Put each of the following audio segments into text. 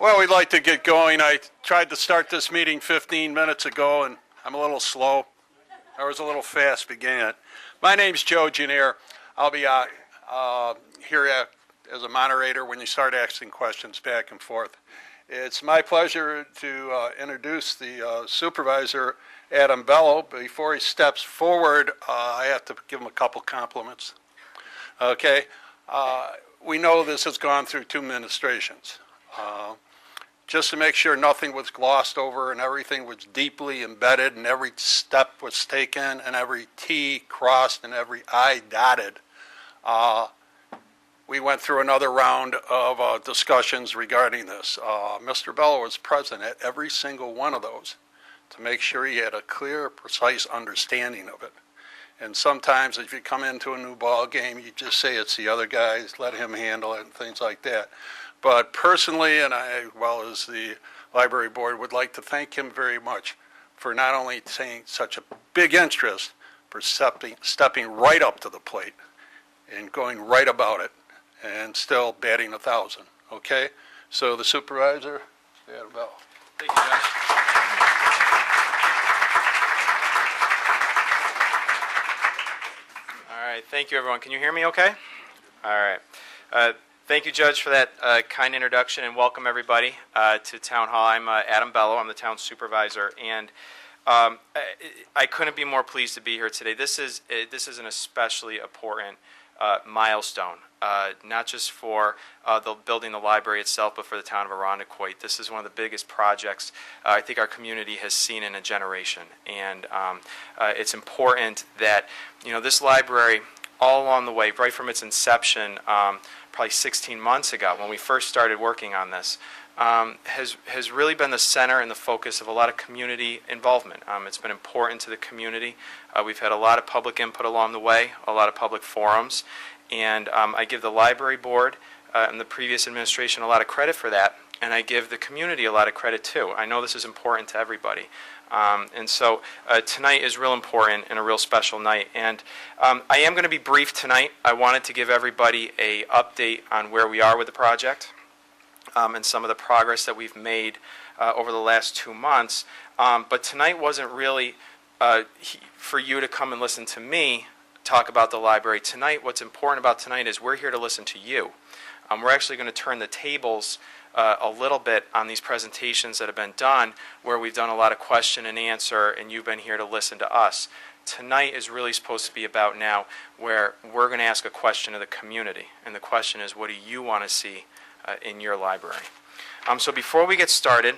Well, we'd like to get going. I tried to start this meeting 15 minutes ago, and I'm a little slow. I was a little fast beginning it. My name's Joe Janier. I'll be here as a moderator when you start asking questions back and forth. It's my pleasure to introduce the supervisor, Adam Bello. Before he steps forward, I have to give him a couple compliments. Okay? We know this has gone through two administrations. Just to make sure nothing was glossed over and everything was deeply embedded and every step was taken and every T crossed and every I dotted. We went through another round of discussions regarding this. Mr. Bello was present at every single one of those to make sure he had a clear, precise understanding of it. And sometimes if you come into a new ball game, you just say it's the other guys, let him handle it and things like that. But personally, and I, as well as the library board, would like to thank him very much for not only taking such a big interest, for stepping right up to the plate and going right about it and still batting 1,000. Okay? So the supervisor, Adam Bello. Thank you, Josh. All right, thank you, everyone. Can you hear me okay? All right. Thank you, Judge, for that kind introduction, and welcome everybody to Town Hall. I'm Adam Bello. I'm the town supervisor, and I couldn't be more pleased to be here today. This is an especially important milestone, not just for building the library itself, but for the town of Irondequoit. This is one of the biggest projects I think our community has seen in a generation, and it's important that this library, all along the way, right from its inception, probably 16 months ago when we first started working on this, has really been the center and the focus of a lot of community involvement. It's been important to the community. We've had a lot of public input along the way, a lot of public forums, and I give the library board and the previous administration a lot of credit for that, and I give the community a lot of credit too. I know this is important to everybody. And so tonight is real important and a real special night. And I am going to be brief tonight. I wanted to give everybody an update on where we are with the project and some of the progress that we've made over the last 2 months. But tonight wasn't really for you to come and listen to me talk about the library. Tonight, what's important about tonight is we're here to listen to you. We're actually going to turn the tables a little bit on these presentations that have been done, where we've done a lot of question and answer, and you've been here to listen to us. Tonight is really supposed to be about now, where we're going to ask a question of the community, and the question is, what do you want to see in your library? So before we get started,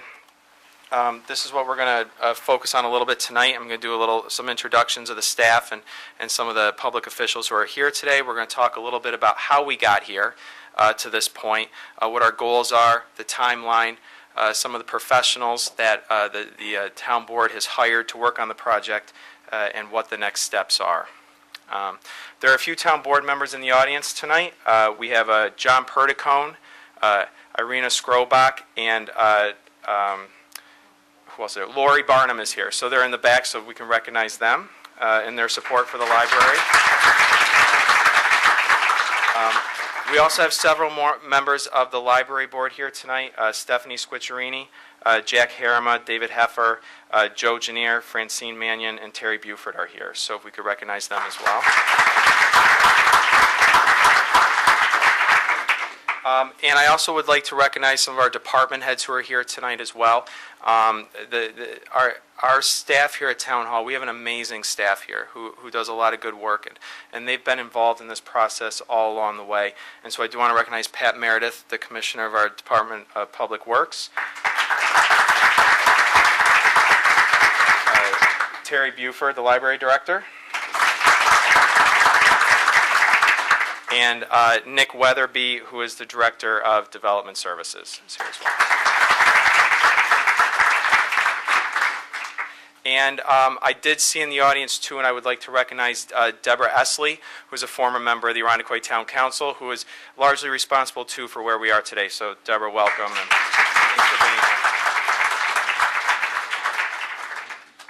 this is what we're going to focus on a little bit tonight. I'm going to do some introductions of the staff and some of the public officials who are here today. We're going to talk a little bit about how we got here to this point, what our goals are, the timeline, some of the professionals that the town board has hired to work on the project, and what the next steps are. There are a few town board members in the audience tonight. We have John Perdicone, Irina Skrobach, and who else is there? Lori Barnum is here. So they're in the back, so we can recognize them and their support for the library. We also have several more members of the library board here tonight. Stephanie Squiccerini, Jack Harima, David Heffer, Joe Janier, Francine Mannion, and Terry Buford are here. So if we could recognize them as well. And I also would like to recognize some of our department heads who are here tonight as well. Our staff here at Town Hall, we have an amazing staff here who does a lot of good work, and they've been involved in this process all along the way. And so I do want to recognize Pat Meredith, the Commissioner of our Department of Public Works. Terry Buford, the Library Director. And Nick Weatherby, who is the Director of Development Services, is here as well. And I did see in the audience, too, and I would like to recognize Deborah Esley, who is a former member of the Irondequoit Town Council, who is largely responsible, too, for where we are today. So, Deborah, welcome. And thanks for being here.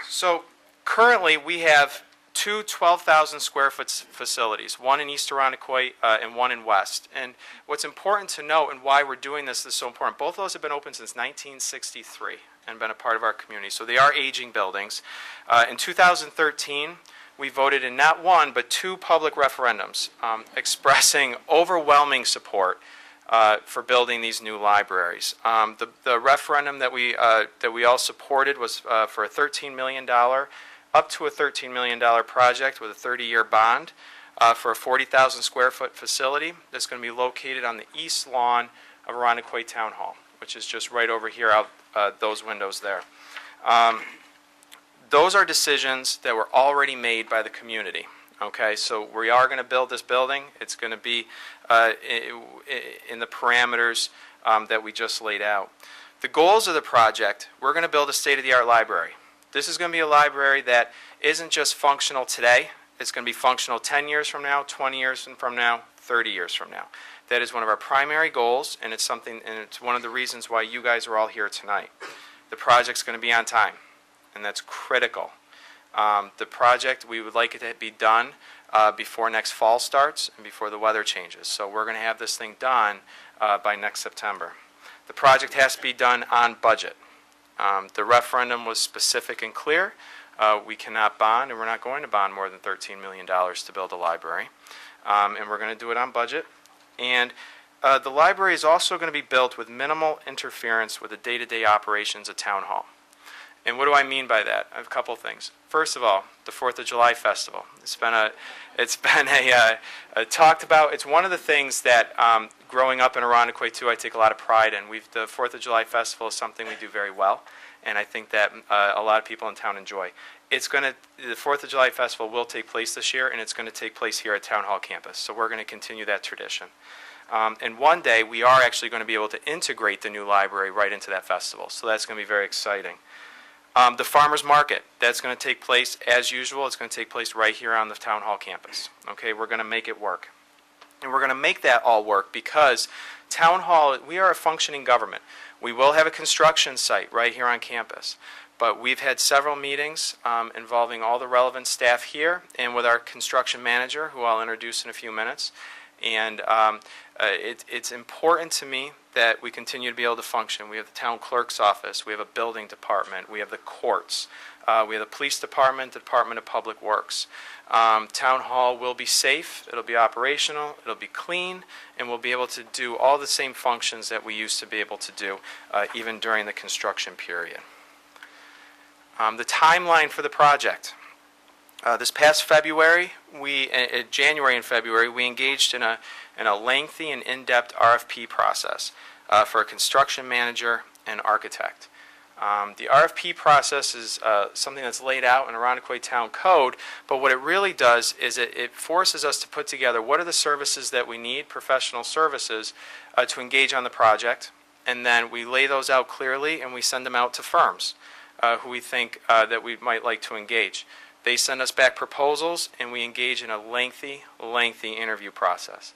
So, currently, we have two 12,000 square foot facilities, one in East Irondequoit and one in West. And what's important to note and why we're doing this is so important, both of those have been open since 1963 and been a part of our community. So they are aging buildings. In 2013, we voted in not one, but two public referendums expressing overwhelming support for building these new libraries. The referendum that we all supported was for a $13 million, up to a $13 million project with a 30-year bond for a 40,000 square foot facility that's going to be located on the east lawn of Irondequoit Town Hall, which is just right over here out those windows there. Those are decisions that were already made by the community. Okay, so we are going to build this building. It's going to be in the parameters that we just laid out. The goals of the project, we're going to build a state-of-the-art library. This is going to be a library that isn't just functional today. It's going to be functional 10 years from now, 20 years from now, 30 years from now. That is one of our primary goals, and it's one of the reasons why you guys are all here tonight. The project's going to be on time, and that's critical. The project, we would like it to be done before next fall starts and before the weather changes. So we're going to have this thing done by next September. The project has to be done on budget. The referendum was specific and clear. We cannot bond, and we're not going to bond more than $13 million to build a library. And we're going to do it on budget. And the library is also going to be built with minimal interference with the day-to-day operations of Town Hall. And what do I mean by that? I have a couple of things. First of all, the 4th of July Festival. It's been talked about. It's one of the things that growing up in Irondequoit too, I take a lot of pride in. The 4th of July Festival is something we do very well, and I think that a lot of people in town enjoy. The 4th of July Festival will take place this year, and it's going to take place here at Town Hall campus. So we're going to continue that tradition. And one day we are actually going to be able to integrate the new library right into that festival. So that's going to be very exciting. The farmers market, that's going to take place as usual. It's going to take place right here on the Town Hall campus. Okay, we're going to make it work. And we're going to make that all work because Town Hall, we are a functioning government. We will have a construction site right here on campus. But we've had several meetings involving all the relevant staff here and with our construction manager, who I'll introduce in a few minutes. And it's important to me that we continue to be able to function. We have the town clerk's office, we have a building department, we have the courts, we have the police department, the Department of Public Works. Town Hall will be safe, it'll be operational, it'll be clean, and we'll be able to do all the same functions that we used to be able to do even during the construction period. The timeline for the project. This past February, January and February, we engaged in a lengthy and in-depth RFP process for a construction manager and architect. The RFP process is something that's laid out in Irondequoit Town Code, but what it really does is it forces us to put together what are the services that we need, professional services, to engage on the project, and then we lay those out clearly and we send them out to firms who we think that we might like to engage. They send us back proposals, and we engage in a lengthy interview process.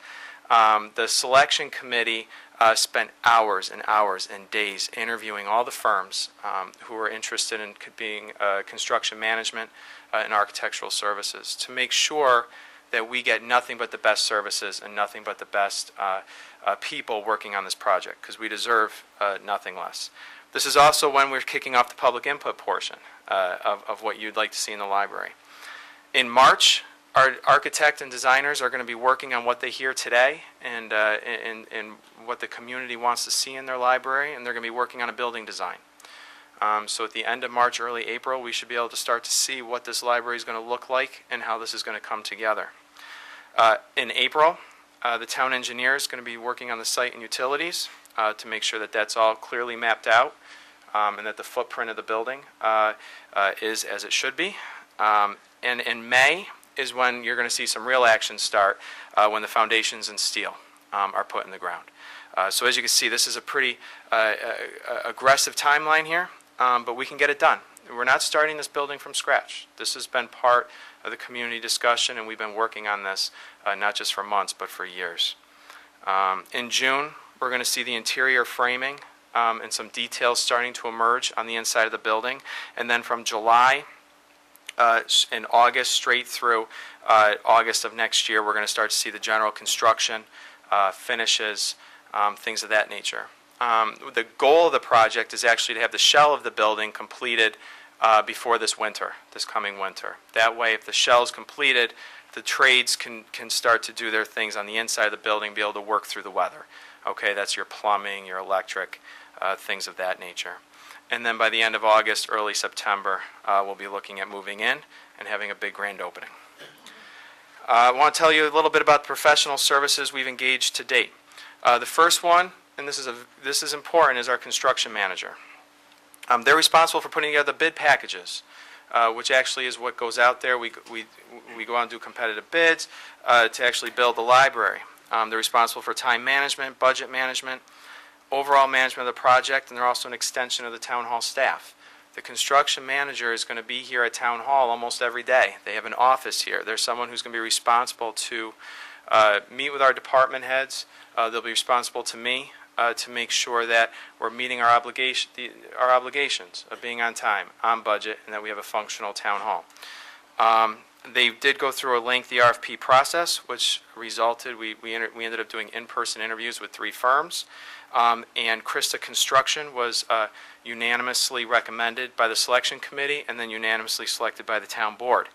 The selection committee spent hours and hours and days interviewing all the firms who were interested in being construction management and architectural services to make sure that we get nothing but the best services and nothing but the best people working on this project, because we deserve nothing less. This is also when we're kicking off the public input portion of what you'd like to see in the library. In March, our architect and designers are going to be working on what they hear today and what the community wants to see in their library, and they're going to be working on a building design. So at the end of March, early April, we should be able to start to see what this library is going to look like and how this is going to come together. In April, the town engineer is going to be working on the site and utilities to make sure that that's all clearly mapped out and that the footprint of the building is as it should be. And in May is when you're going to see some real action start when the foundations and steel are put in the ground. So as you can see, this is a pretty aggressive timeline here, but we can get it done. We're not starting this building from scratch. This has been part of the community discussion, and we've been working on this not just for months, but for years. In June, we're going to see the interior framing and some details starting to emerge on the inside of the building. And then from July in August straight through August of next year. We're going to start to see the general construction, finishes, things of that nature. The goal of the project is actually to have the shell of the building completed before this coming winter. That way, if the shell is completed, the trades can start to do their things on the inside of the building, be able to work through the weather. Okay, that's your plumbing, your electric, things of that nature. And then by the end of August, early September, we'll be looking at moving in and having a big grand opening. I want to tell you a little bit about the professional services we've engaged to date. The first one, and this is important, is our construction manager. They're responsible for putting together the bid packages, which actually is what goes out there. We go out and do competitive bids to actually build the library. They're responsible for time management, budget management, overall management of the project, and they're also an extension of the town hall staff. The construction manager is going to be here at town hall almost every day. They have an office here. There's someone who's going to be responsible to meet with our department heads. They'll be responsible to me to make sure that we're meeting our obligations of being on time, on budget, and that we have a functional town hall. They did go through a lengthy RFP process, which resulted, we ended up doing in-person interviews with 3 firms. And Krista Construction was unanimously recommended by the selection committee and then unanimously selected by the town board.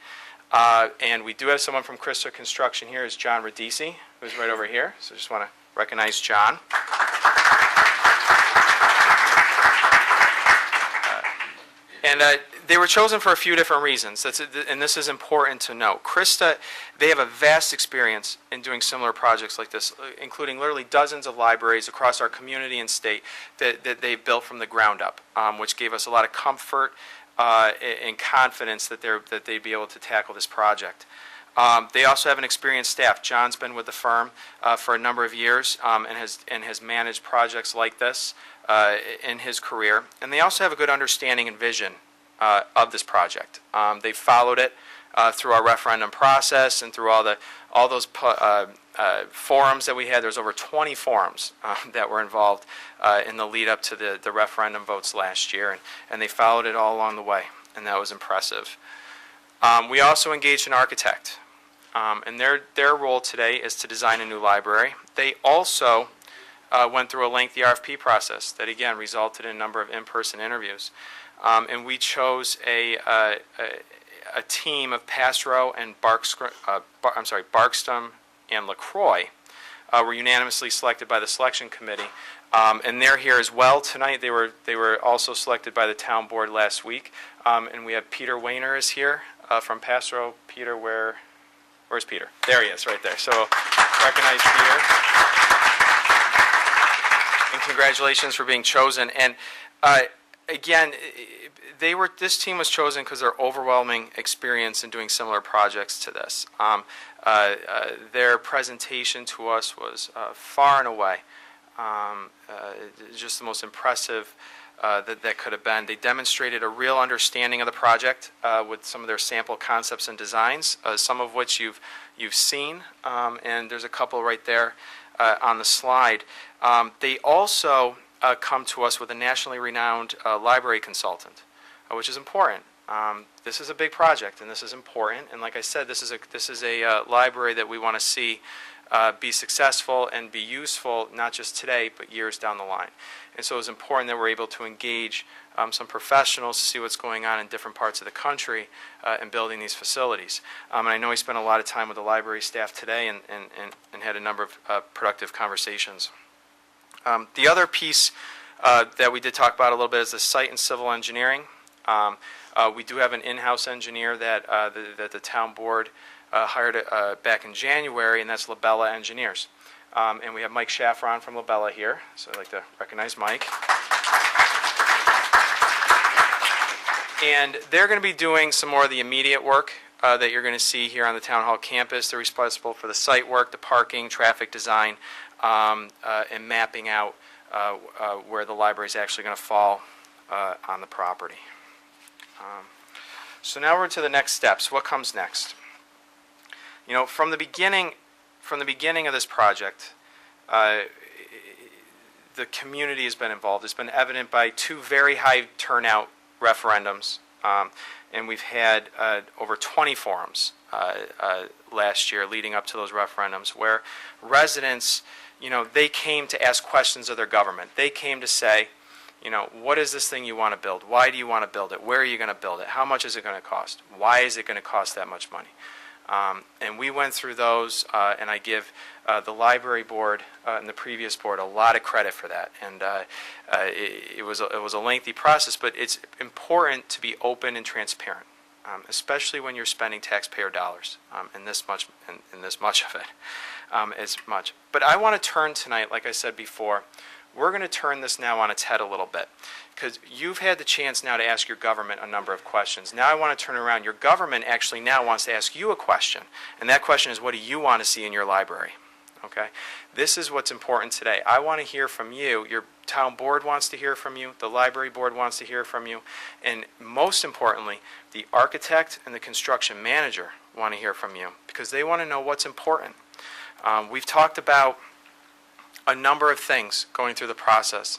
And we do have someone from Krista Construction here, is John Radisi, who's right over here. So I just want to recognize John. And they were chosen for a few different reasons, and this is important to note. Krista, they have a vast experience in doing similar projects like this, including literally dozens of libraries across our community and state that they've built from the ground up, which gave us a lot of comfort and confidence that they'd be able to tackle this project. They also have an experienced staff. John's been with the firm for a number of years and has managed projects like this in his career. And they also have a good understanding and vision of this project. They followed it through our referendum process and through all those forums that we had. There's over 20 forums that were involved in the lead up to the referendum votes last year, and they followed it all along the way, and that was impressive. We also engaged an architect, and their role today is to design a new library. They also went through a lengthy RFP process that, again, resulted in a number of in-person interviews. And we chose a team of Passrow and Barkstom and LaCroix were unanimously selected by the selection committee. And they're here as well tonight. They were also selected by the town board last week. And we have Peter Wayner is here from Passrow. Peter, where's Peter? There he is, right there. So recognize Peter. And congratulations for being chosen. And again, this team was chosen because of their overwhelming experience in doing similar projects to this. Their presentation to us was far and away just the most impressive that could have been. They demonstrated a real understanding of the project with some of their sample concepts and designs, some of which you've seen, and there's a couple right there on the slide. They also come to us with a nationally renowned library consultant, which is important. This is a big project, and this is important. And like I said, this is a library that we want to see be successful and be useful, not just today, but years down the line. And so it's important that we're able to engage some professionals to see what's going on in different parts of the country in building these facilities. And I know we spent a lot of time with the library staff today and had a number of productive conversations. The other piece that we did talk about a little bit is the site and civil engineering. We do have an in-house engineer that the town board hired back in January, and that's Labella Engineers. And we have Mike Shaffron from Labella here, so I'd like to recognize Mike. And they're going to be doing some more of the immediate work that you're going to see here on the Town Hall campus. They're responsible for the site work, the parking, traffic design, and mapping out where the library is actually going to fall on the property. So now we're to the next steps. What comes next? You know, from the beginning of this project, the community has been involved. It's been evident by 2 very high turnout referendums And we've had over 20 forums last year leading up to those referendums where residents, they came to ask questions of their government. They came to say, what is this thing you want to build? Why do you want to build it? Where are you going to build it? How much is it going to cost? Why is it going to cost that much money? And we went through those, and I give the library board and the previous board a lot of credit for that. And it was a lengthy process, but it's important to be open and transparent, especially when you're spending taxpayer dollars, and this much of it, as much. But I want to turn tonight, like I said before, we're going to turn this now on its head a little bit, because you've had the chance now to ask your government a number of questions. Now I want to turn around. Your government actually now wants to ask you a question, and that question is, what do you want to see in your library? Okay? This is what's important today. I want to hear from you. Your town board wants to hear from you. The library board wants to hear from you. And most importantly, the architect and the construction manager want to hear from you, because they want to know what's important. We've talked about a number of things going through the process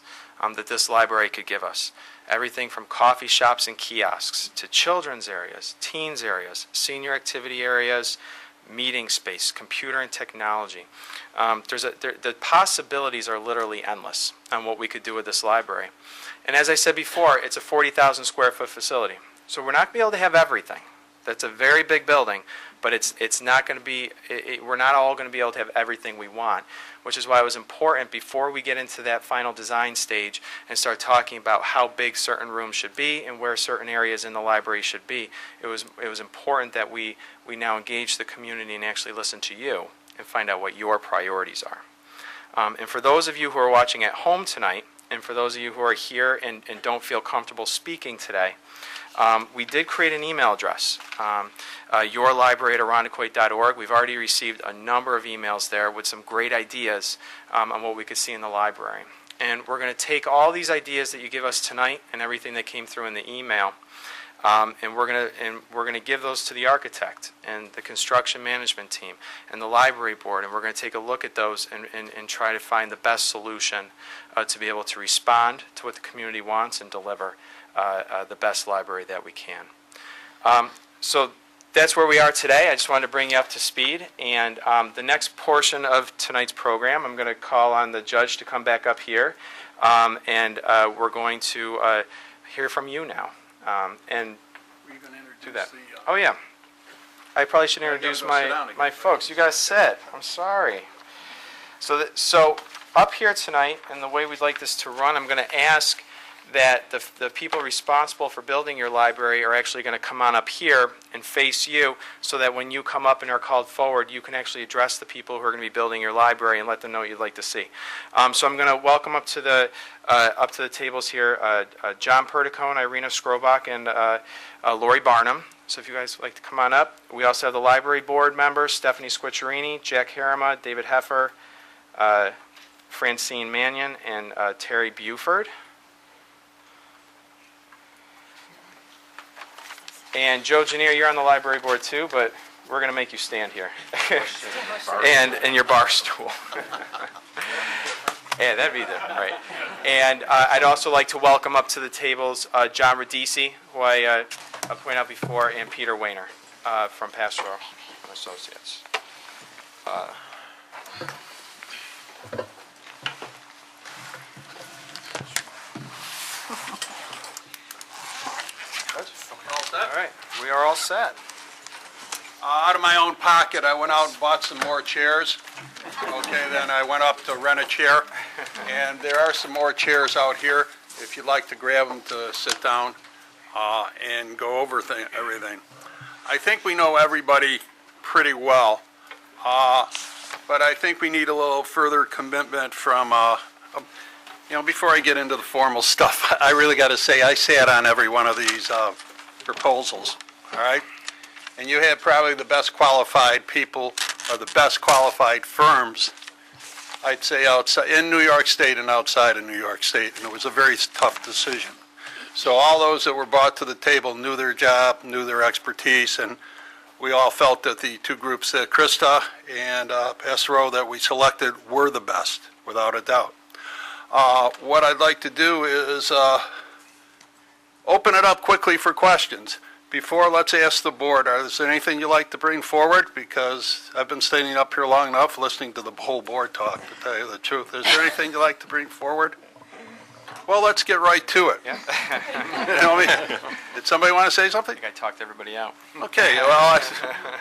that this library could give us. Everything from coffee shops and kiosks to children's areas, teens areas, senior activity areas, meeting space, computer and technology. The possibilities are literally endless on what we could do with this library. And as I said before, it's a 40,000 square foot facility. So we're not going to be able to have everything. That's a very big building, but it's not going to be, we're not all going to be able to have everything we want, which is why it was important before we get into that final design stage and start talking about how big certain rooms should be and where certain areas in the library should be. It was important that we now engage the community and actually listen to you and find out what your priorities are. And for those of you who are watching at home tonight, and for those of you who are here and don't feel comfortable speaking today, we did create an email address, yourlibrary@irondequoit.org. We've already received a number of emails there with some great ideas on what we could see in the library. And we're going to take all these ideas that you give us tonight and everything that came through in the email, and we're going to give those to the architect and the construction management team and the library board, and we're going to take a look at those and try to find the best solution to be able to respond to what the community wants and deliver the best library that we can. So that's where we are today. I just wanted to bring you up to speed. And the next portion of tonight's program, I'm going to call on the judge to come back up here. And we're going to hear from you now. And Were you going to introduce do that. the... Oh, yeah. I probably should introduce go sit down again. my folks. You guys sit. I'm sorry. So up here tonight, and the way we'd like this to run, I'm going to ask that the people responsible for building your library are actually going to come on up here and face you, so that when you come up and are called forward, you can actually address the people who are going to be building your library and let them know what you'd like to see. So I'm going to welcome up to the tables here John Perticone, Irina Skrobach, and Lori Barnum. So if you guys would like to come on up. We also have the library board members, Stephanie Squicciarini, Jack Harima, David Heffer, Francine Mannion, and Terry Buford. And Joe Janier, you're on the library board too, but we're going to make you stand here. and your bar stool. Yeah, that'd be there, right. And I'd also like to welcome up to the tables John Radici, who I pointed out before, and Peter Wayner from Pastoral Associates. All right, we are all set. Out of my own pocket, I went out and bought some more chairs. Okay, then I went up to rent a chair, and there are some more chairs out here if you'd like to grab them to sit down and go over everything. I think we know everybody pretty well, but I think we need a little further commitment from, before I get into the formal stuff, I really got to say I sat on every one of these proposals, all right? And you had probably the best qualified people or the best qualified firms, I'd say, outside in New York State and outside of New York State, and it was a very tough decision. So all those that were brought to the table knew their job, knew their expertise, and we all felt that the two groups, that Krista and Passero, that we selected were the best, without a doubt. What I'd like to do is open it up quickly for questions. Before, let's ask the board, is there anything you'd like to bring forward? Because I've been standing up here long enough listening to the whole board talk, to tell you the truth. Is there anything you'd like to bring forward? Well, let's get right to it. Yeah. You know what I mean? Did somebody want to say something? I think I talked everybody out. Okay, well,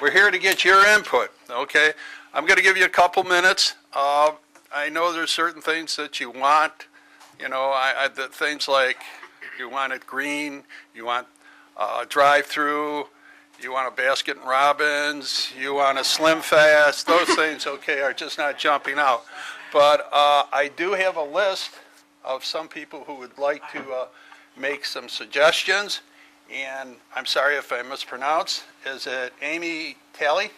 we're here to get your input, okay? I'm going to give you a couple minutes. I know there's certain things that you want, you know, the things like you want it green, you want a drive-through, you want a Baskin Robbins, you want a Slim Fast, those things, okay, are just not jumping out. But I do have a list of some people who would like to make some suggestions, and I'm sorry if I mispronounce. Is it Amy Talley?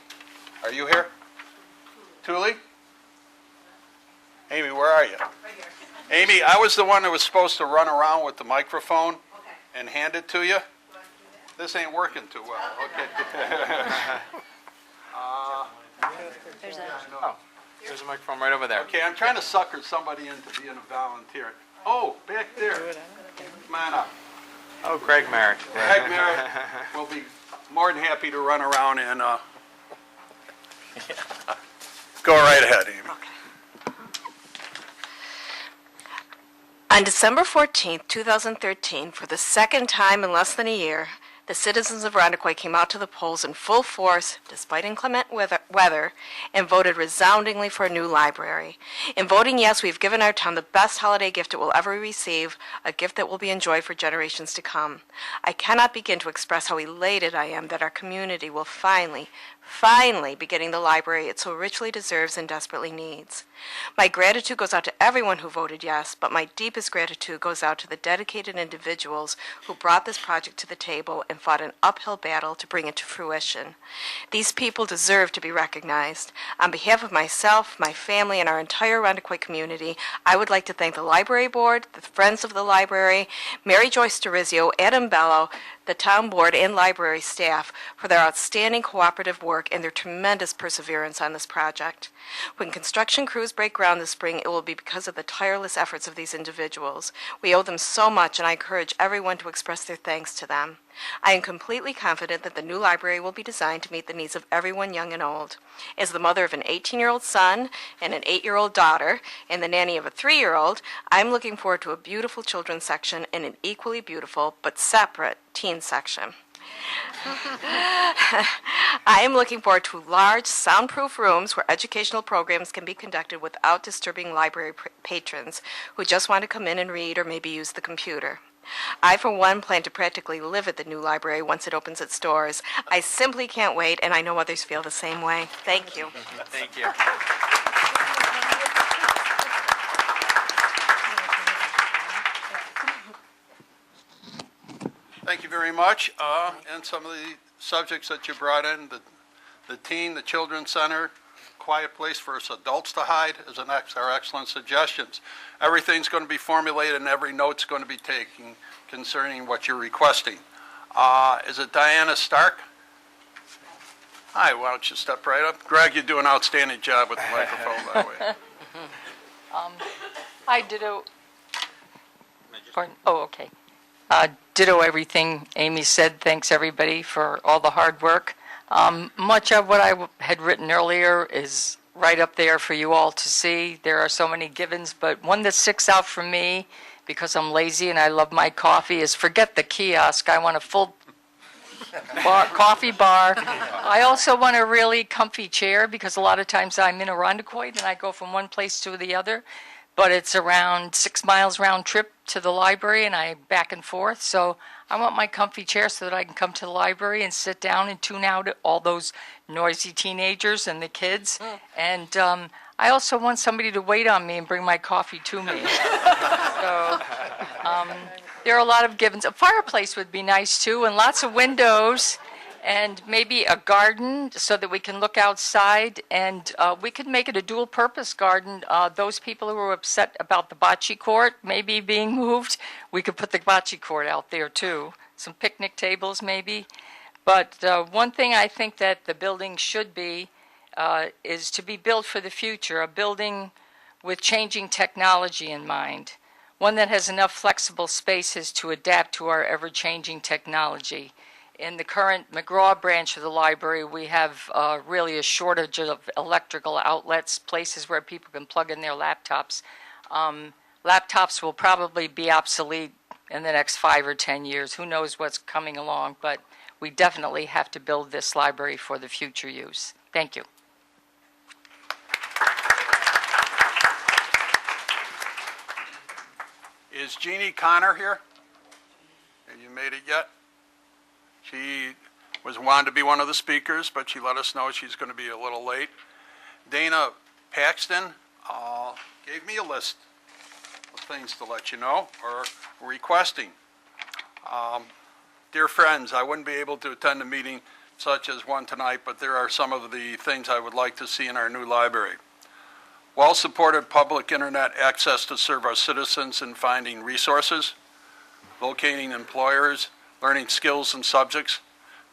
Are you here? Tooley? Amy, where are you? Right here. Amy, I was the one that was supposed to run around with the microphone Okay. and hand it to you. Do I do that? This ain't working too well, okay. There's a, Oh, there's a microphone right over there. Okay, I'm trying to sucker somebody into being a volunteer. Oh, back there. Come on up. Oh, Greg Merritt. Greg Merritt will be more than happy to run around and go right ahead, Amy. On December 14th, 2013, for the second time in less than a year, the citizens of Irondequoit came out to the polls in full force, despite inclement weather, and voted resoundingly for a new library. In voting yes, we've given our town the best holiday gift it will ever receive, a gift that will be enjoyed for generations to come. I cannot begin to express how elated I am that our community will finally be getting the library it so richly deserves and desperately needs. My gratitude goes out to everyone who voted yes, but my deepest gratitude goes out to the dedicated individuals who brought this project to the table and fought an uphill battle to bring it to fruition. These people deserve to be recognized. On behalf of myself, my family, and our entire Irondequoit community, I would like to thank the library board, the Friends of the Library, Mary Joyce DeRizio, Adam Bello, the town board, and library staff for their outstanding cooperative work and their tremendous perseverance on this project. When construction crews break ground this spring, it will be because of the tireless efforts of these individuals. We owe them so much, and I encourage everyone to express their thanks to them. I am completely confident that the new library will be designed to meet the needs of everyone, young and old. As the mother of an 18-year-old son and an 8-year-old daughter and the nanny of a 3-year-old, I'm looking forward to a beautiful children's section and an equally beautiful but separate teen section. I am looking forward to large, soundproof rooms where educational programs can be conducted without disturbing library patrons who just want to come in and read or maybe use the computer. I, for one, plan to practically live at the new library once it opens its doors. I simply can't wait, and I know others feel the same way. Thank you. Thank you. Thank you very much. And some of the subjects that you brought in, the teen, the children's center, quiet place for us adults to hide are excellent suggestions. Everything's going to be formulated and every note's going to be taken concerning what you're requesting. Is it Diana Stark? Hi, why don't you step right up? Greg, you do an outstanding job with the microphone, by the way. Hi, ditto. Oh, okay. Ditto everything Amy said. Thanks, everybody, for all the hard work. Much of what I had written earlier is right up there for you all to see. There are so many givens, but one that sticks out for me, because I'm lazy and I love my coffee, is forget the kiosk. I want a full coffee bar. I also want a really comfy chair, because a lot of times I'm in Irondequoit and I go from one place to the other, but it's around 6 miles round trip to the library and I back and forth. So I want my comfy chair so that I can come to the library and sit down and tune out all those noisy teenagers and the kids. And I also want somebody to wait on me and bring my coffee to me. So there are a lot of givens. A fireplace would be nice too, and lots of windows, and maybe a garden so that we can look outside, and we could make it a dual-purpose garden. Those people who are upset about the bocce court maybe being moved, we could put the bocce court out there too. Some picnic tables maybe. But one thing I think that the building should be is to be built for the future, a building with changing technology in mind. one that has enough flexible spaces to adapt to our ever-changing technology. In the current McGraw branch of the library, we have really a shortage of electrical outlets, places where people can plug in their laptops. Laptops will probably be obsolete in the next 5 or 10 years. Who knows what's coming along, but we definitely have to build this library for the future use. Thank you. Is Jeannie Connor here? Have you made it yet? She wanted to be one of the speakers, but she let us know she's going to be a little late. Dana Paxton gave me a list of things to let you know, or requesting. Dear friends, I wouldn't be able to attend a meeting such as one tonight, but there are some of the things I would like to see in our new library. Well-supported public internet access to serve our citizens in finding resources, locating employers, learning skills and subjects,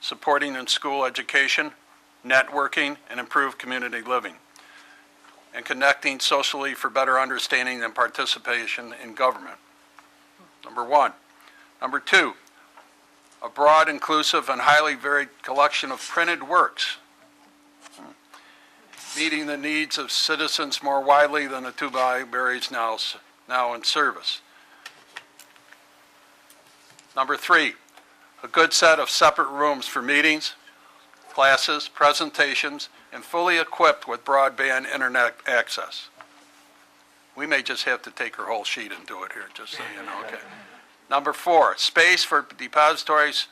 supporting in-school education, networking, and improved community living, and connecting socially for better understanding and participation in government. Number one. Number two, a broad, inclusive, and highly varied collection of printed works, meeting the needs of citizens more widely than the two libraries now in service. Number three, a good set of separate rooms for meetings, classes, presentations, and fully equipped with broadband internet access. We may just have to take her whole sheet and do it here, just so you know, okay. Number four, space for depositories,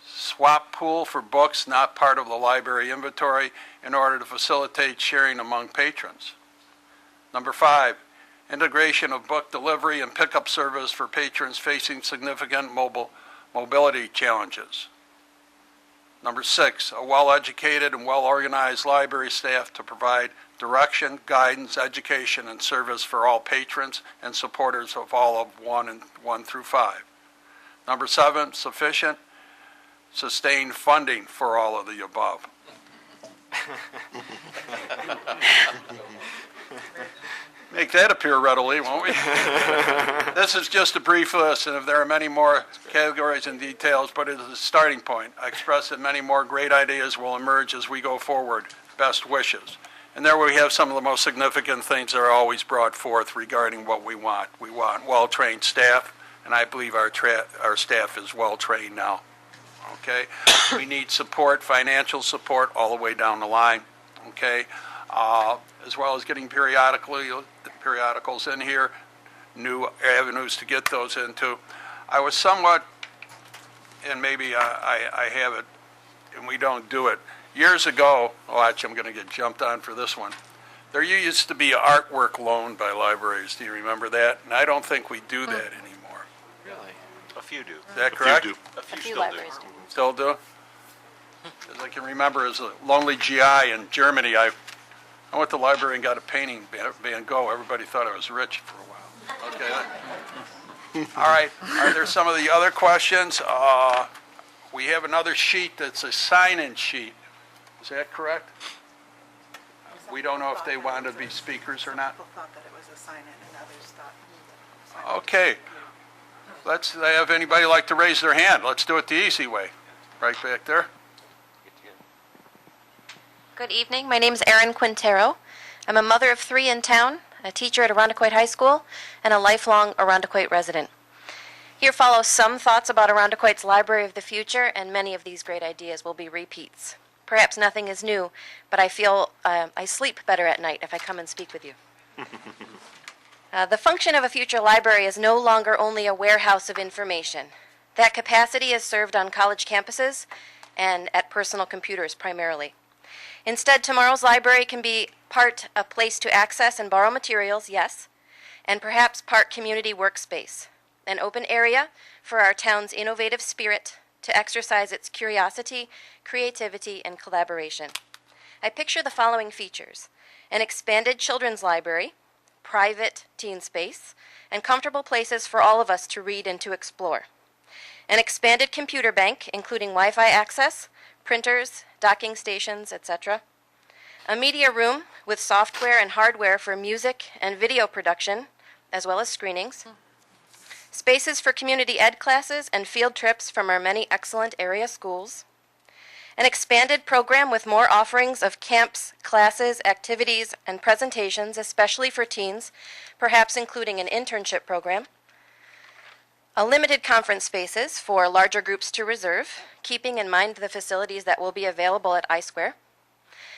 swap pool for books not part of the library inventory in order to facilitate sharing among patrons. Number five, integration of book delivery and pickup service for patrons facing significant mobility challenges. Number six, a well-educated and well-organized library staff to provide direction, guidance, education, and service for all patrons and supporters of all of 1 through 5. Number seven, sufficient, sustained funding for all of the above. Make that appear readily, won't we? This is just a brief list, and if there are many more categories and details, but it is a starting point. I express that many more great ideas will emerge as we go forward. Best wishes. And there we have some of the most significant things that are always brought forth regarding what we want. We want well-trained staff, and I believe our staff is well-trained now. Okay? We need support, financial support, all the way down the line. Okay? As well as getting periodicals in here, new avenues to get those into. I was somewhat, and maybe I have it, and we don't do it. Years ago, watch, I'm going to get jumped on for this one. There used to be artwork loaned by libraries. Do you remember that? And I don't think we do that anymore. Really? A few do. Is that correct? A few still libraries do. Still do? As I can remember, as a lonely GI in Germany, I went to the library and got a painting, Van Gogh. Everybody thought I was rich for a while. Okay. All right. Are there some of the other questions? We have another sheet that's a sign-in sheet. Is that correct? We don't know if they want to be speakers or not. People thought that it was a sign-in and others thought. Okay. Let's have anybody like to raise their hand. Let's do it the easy way. Right back there. Good evening. My name is Erin Quintero. I'm a mother of 3 in town, a teacher at Arundequoit High School, and a lifelong Arundequoit resident. Here follow some thoughts about Arundequoit's Library of the Future, and many of these great ideas will be repeats. Perhaps nothing is new, but I feel I sleep better at night if I come and speak with you. The function of a future library is no longer only a warehouse of information. That capacity is served on college campuses and at personal computers primarily. Instead, tomorrow's library can be part a place to access and borrow materials, yes, and perhaps part community workspace, an open area for our town's innovative spirit to exercise its curiosity, creativity, and collaboration. I picture the following features: an expanded children's library, private teen space, and comfortable places for all of us to read and to explore. An expanded computer bank, including Wi-Fi access, printers, docking stations, etc. A media room with software and hardware for music and video production, as well as screenings. spaces for community ed classes and field trips from our many excellent area schools, an expanded program with more offerings of camps, classes, activities, and presentations, especially for teens, perhaps including an internship program, a limited conference spaces for larger groups to reserve, keeping in mind the facilities that will be available at iSquare,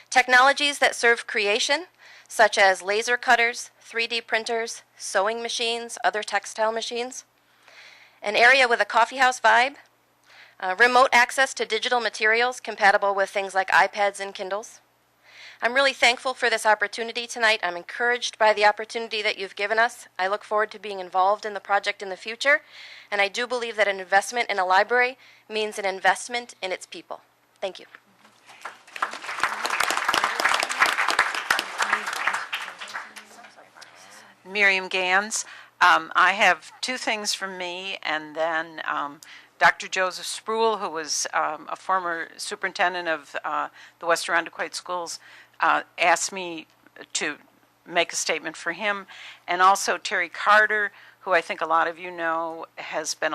technologies that serve creation, such as laser cutters, 3D printers, sewing machines, other textile machines, an area with a coffeehouse vibe, remote access to digital materials compatible with things like iPads and Kindles. I'm really thankful for this opportunity tonight. I'm encouraged by the opportunity that you've given us. I look forward to being involved in the project in the future, and I do believe that an investment in a library means an investment in its people. Thank you. Miriam Gans. I have two things from me, and then Dr. Joseph Spruill, who was a former superintendent of the West Arundequoit Schools, asked me to make a statement for him, and also Terry Carter, who I think a lot of you know has been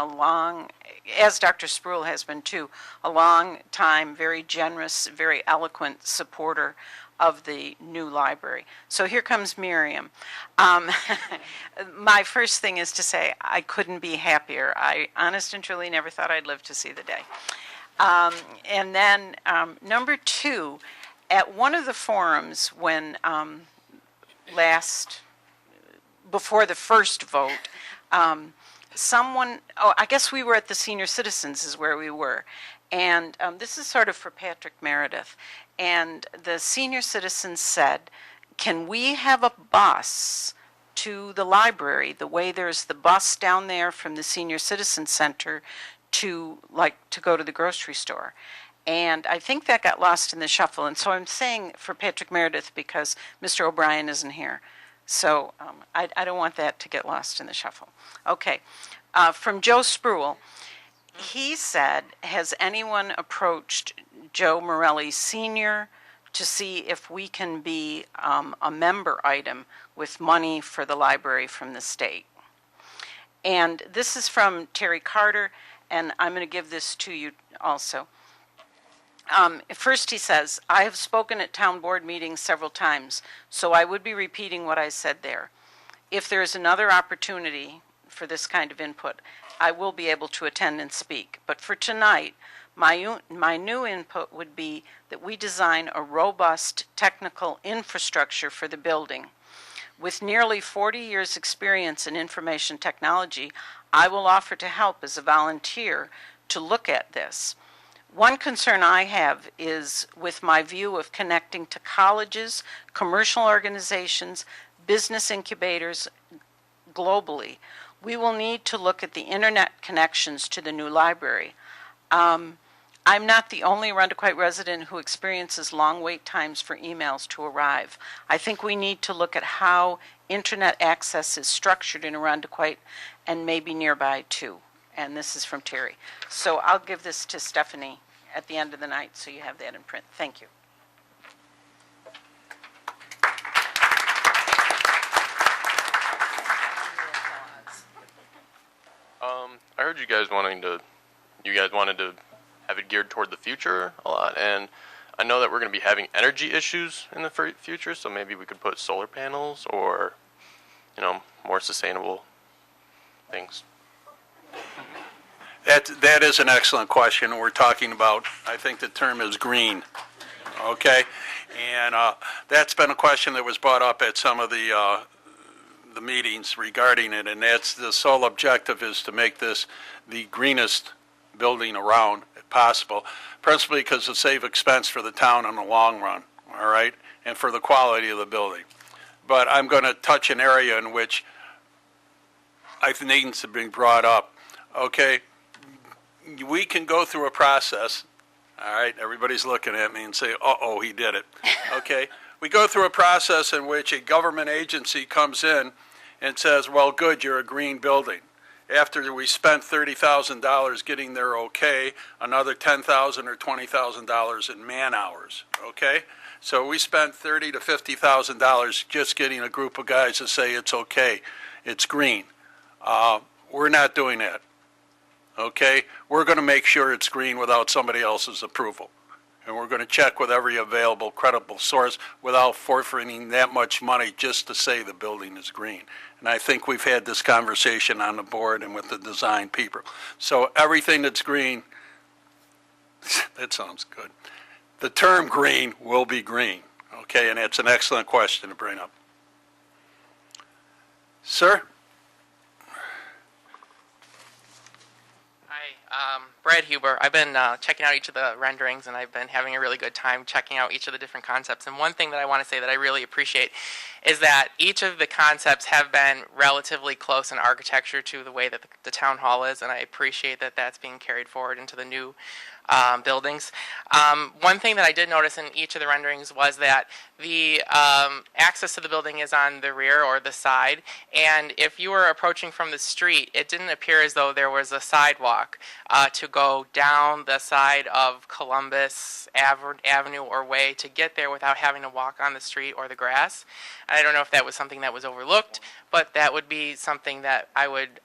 as Dr. Spruill has been too, a long time, very generous, very eloquent supporter of the new library. So here comes Miriam. My first thing is to say I couldn't be happier. I honest and truly never thought I'd live to see the day. And then number two, at one of the forums when before the first vote, I guess we were at the Senior Citizens is where we were. And this is sort of for Patrick Meredith. And the senior citizens said, can we have a bus to the library the way there's the bus down there from the Senior Citizen Center to go to the grocery store? And I think that got lost in the shuffle. And so I'm saying for Patrick Meredith because Mr. O'Brien isn't here. So I don't want that to get lost in the shuffle. Okay. From Joe Spruill. He said, has anyone approached Joe Morelli Sr. to see if we can be a member item with money for the library from the state? And this is from Terry Carter, and I'm going to give this to you also. First he says, I have spoken at town board meetings several times, so I would be repeating what I said there. If there is another opportunity for this kind of input, I will be able to attend and speak. But for tonight, my new input would be that we design a robust technical infrastructure for the building. With nearly 40 years' experience in information technology, I will offer to help as a volunteer to look at this. One concern I have is with my view of connecting to colleges, commercial organizations, business incubators globally. We will need to look at the internet connections to the new library. I'm not the only Arundequoit resident who experiences long wait times for emails to arrive. I think we need to look at how internet access is structured in Arundequoit and maybe nearby too. And this is from Terry. So I'll give this to Stephanie at the end of the night so you have that in print. Thank you. I heard you guys wanted to have it geared toward the future a lot, and I know that we're going to be having energy issues in the future, so maybe we could put solar panels or, more sustainable things. That is an excellent question. We're talking about, I think the term is green, okay? And that's been a question that was brought up at some of the meetings regarding it, and that's the sole objective is to make this the greenest building around if possible, principally because it'll save expense for the town in the long run, all right, and for the quality of the building. But I'm going to touch an area in which I think needs to be brought up, okay? We can go through a process, all right, everybody's looking at me and say, uh-oh, he did it, okay? We go through a process in which a government agency comes in and says, well, good, you're a green building. After we spent $30,000 getting there okay, another $10,000 or $20,000 in man hours, okay? So we spent $30,000 to $50,000 just getting a group of guys to say it's okay, it's green. We're not doing that. Okay? We're going to make sure it's green without somebody else's approval. And we're going to check with every available credible source without forfeiting that much money just to say the building is green. And I think we've had this conversation on the board and with the design people. So everything that's green, that sounds good. The term green will be green. Okay? And it's an excellent question to bring up. Sir? Hi, Brad Huber. I've been checking out each of the renderings, and I've been having a really good time checking out each of the different concepts. And one thing that I want to say that I really appreciate is that each of the concepts have been relatively close in architecture to the way that the town hall is, and I appreciate that that's being carried forward into the new buildings. One thing that I did notice in each of the renderings was that the access to the building is on the rear or the side, and if you were approaching from the street, it didn't appear as though there was a sidewalk to go down the side of Columbus Avenue or Way to get there without having to walk on the street or the grass. I don't know if that was something that was overlooked, but that would be something that I would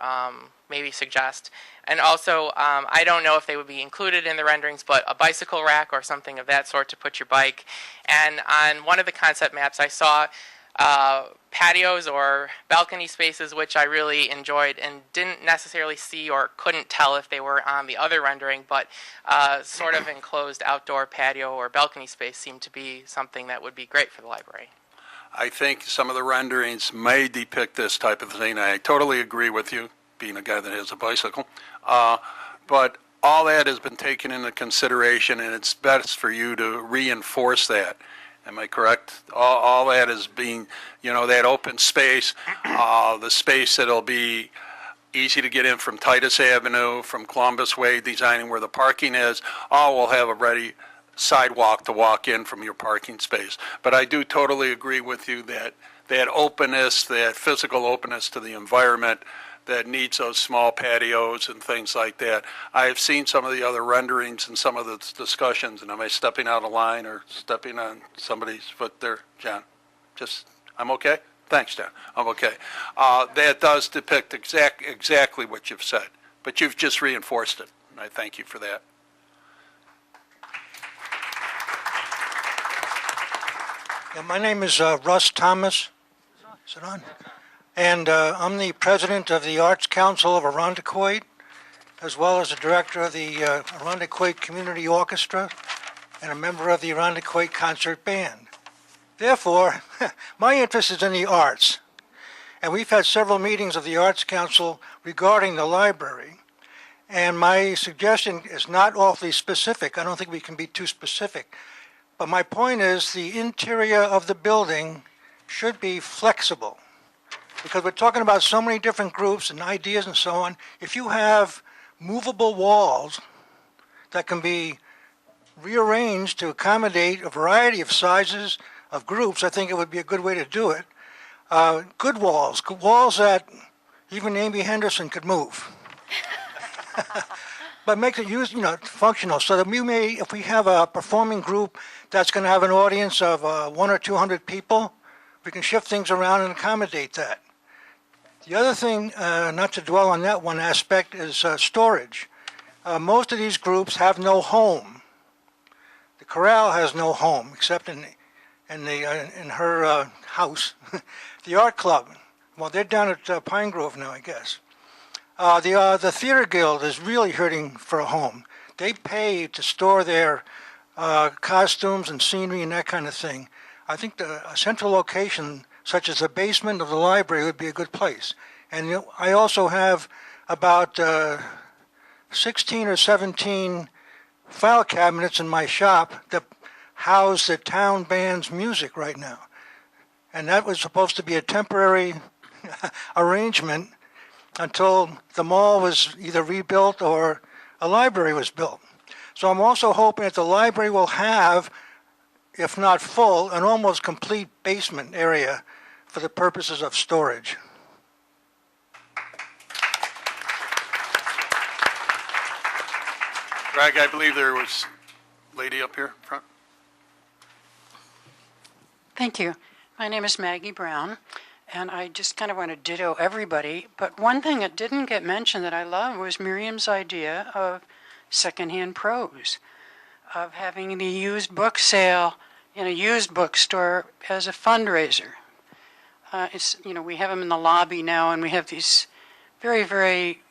maybe suggest. And also, I don't know if they would be included in the renderings, but a bicycle rack or something of that sort to put your bike. And on one of the concept maps, I saw patios or balcony spaces, which I really enjoyed and didn't necessarily see or couldn't tell if they were on the other rendering, but sort of enclosed outdoor patio or balcony space seemed to be something that would be great for the library. I think some of the renderings may depict this type of thing. I totally agree with you, being a guy that has a bicycle. But all that has been taken into consideration, and it's best for you to reinforce that. Am I correct? All that is being, that open space, the space that'll be easy to get in from Titus Avenue, from Columbus Way, designing where the parking is, all will have a ready sidewalk to walk in from your parking space. But I do totally agree with you that openness, that physical openness to the environment that needs those small patios and things like that. I have seen some of the other renderings and some of the discussions, and am I stepping out of line or stepping on somebody's foot there, John? I'm okay? Thanks, John. I'm okay. That does depict exactly what you've said, but you've just reinforced it, and I thank you for that. Yeah, my name is Russ Thomas. Is it on? And I'm the president of the Arts Council of Arundecoit, as well as the director of the Arundecoit Community Orchestra and a member of the Arundecoit Concert Band. Therefore, my interest is in the arts. And we've had several meetings of the Arts Council regarding the library. And my suggestion is not awfully specific. I don't think we can be too specific. But my point is the interior of the building should be flexible, because we're talking about so many different groups and ideas and so on. If you have movable walls that can be rearranged to accommodate a variety of sizes of groups, I think it would be a good way to do it. Good walls that even Amy Henderson could move. But make it functional, so that we may, if we have a performing group that's going to have an audience of 100 or 200 people, we can shift things around and accommodate that. The other thing, not to dwell on that one aspect, is storage. Most of these groups have no home. The chorale has no home except in her house. The art club, well, they're down at Pine Grove now, I guess. The Theater Guild is really hurting for a home. They pay to store their costumes and scenery and that kind of thing. I think a central location, such as the basement of the library, would be a good place. And I also have about 16 or 17 file cabinets in my shop that house the town band's music right now. And that was supposed to be a temporary arrangement until the mall was either rebuilt or a library was built. So I'm also hoping that the library will have, if not full, an almost complete basement area for the purposes of storage. Greg, I believe there was a lady up here front. Thank you. My name is Maggie Brown, and I just kind of want to ditto everybody. But one thing that didn't get mentioned that I love was Miriam's idea of secondhand prose, of having the used book sale in a used bookstore as a fundraiser. We have them in the lobby now, and we have these very, very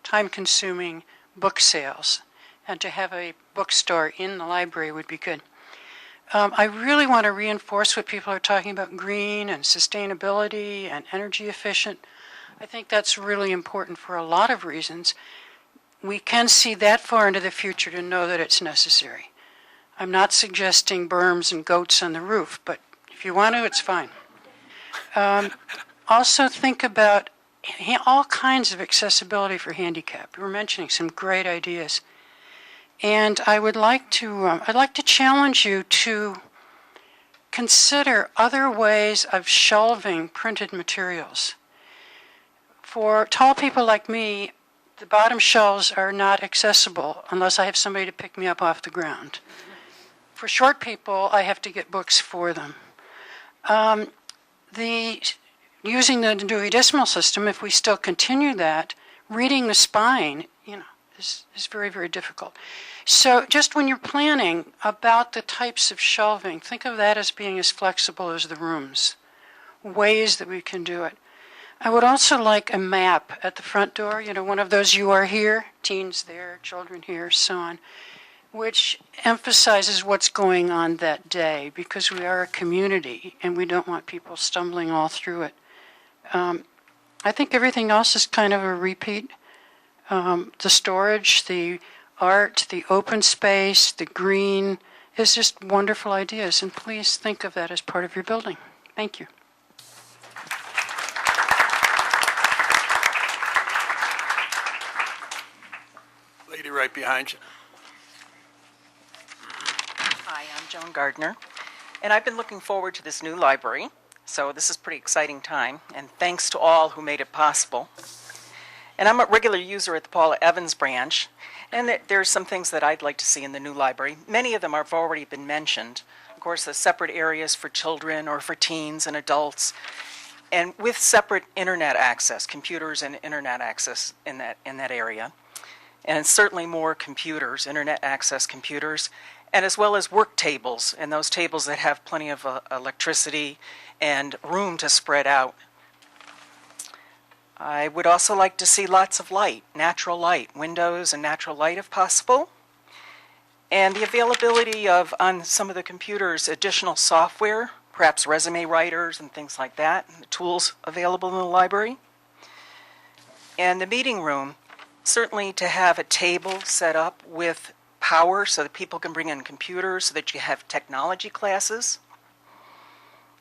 time-consuming book sales. And to have a bookstore in the library would be good. I really want to reinforce what people are talking about, green and sustainability and energy efficient. I think that's really important for a lot of reasons. We can see that far into the future to know that it's necessary. I'm not suggesting berms and goats on the roof, but if you want to, it's fine. Also think about all kinds of accessibility for handicapped. We're mentioning some great ideas. And I'd like to challenge you to consider other ways of shelving printed materials. For tall people like me, the bottom shelves are not accessible unless I have somebody to pick me up off the ground. For short people, I have to get books for them. Using the Dewey Decimal System, if we still continue that, reading the spine, is very, very difficult. So just when you're planning about the types of shelving, think of that as being as flexible as the rooms, ways that we can do it. I would also like a map at the front door, one of those "you are here," teens there, children here, so on, which emphasizes what's going on that day, because we are a community and we don't want people stumbling all through it. I think everything else is kind of a repeat. The storage, the art, the open space, the green is just wonderful ideas, and please think of that as part of your building. Thank you. Lady right behind you. Hi, I'm Joan Gardner, and I've been looking forward to this new library, so this is a pretty exciting time, and thanks to all who made it possible. And I'm a regular user at the Paula Evans branch, and there's some things that I'd like to see in the new library. Many of them have already been mentioned. Of course, the separate areas for children or for teens and adults, and with separate internet access, computers and internet access in that area. And certainly more computers, internet access computers, and as well as work tables, and those tables that have plenty of electricity and room to spread out. I would also like to see lots of light, natural light, windows and natural light if possible. And the availability of, on some of the computers, additional software, perhaps resume writers and things like that, and the tools available in the library. And the meeting room, certainly to have a table set up with power so that people can bring in computers, so that you have technology classes.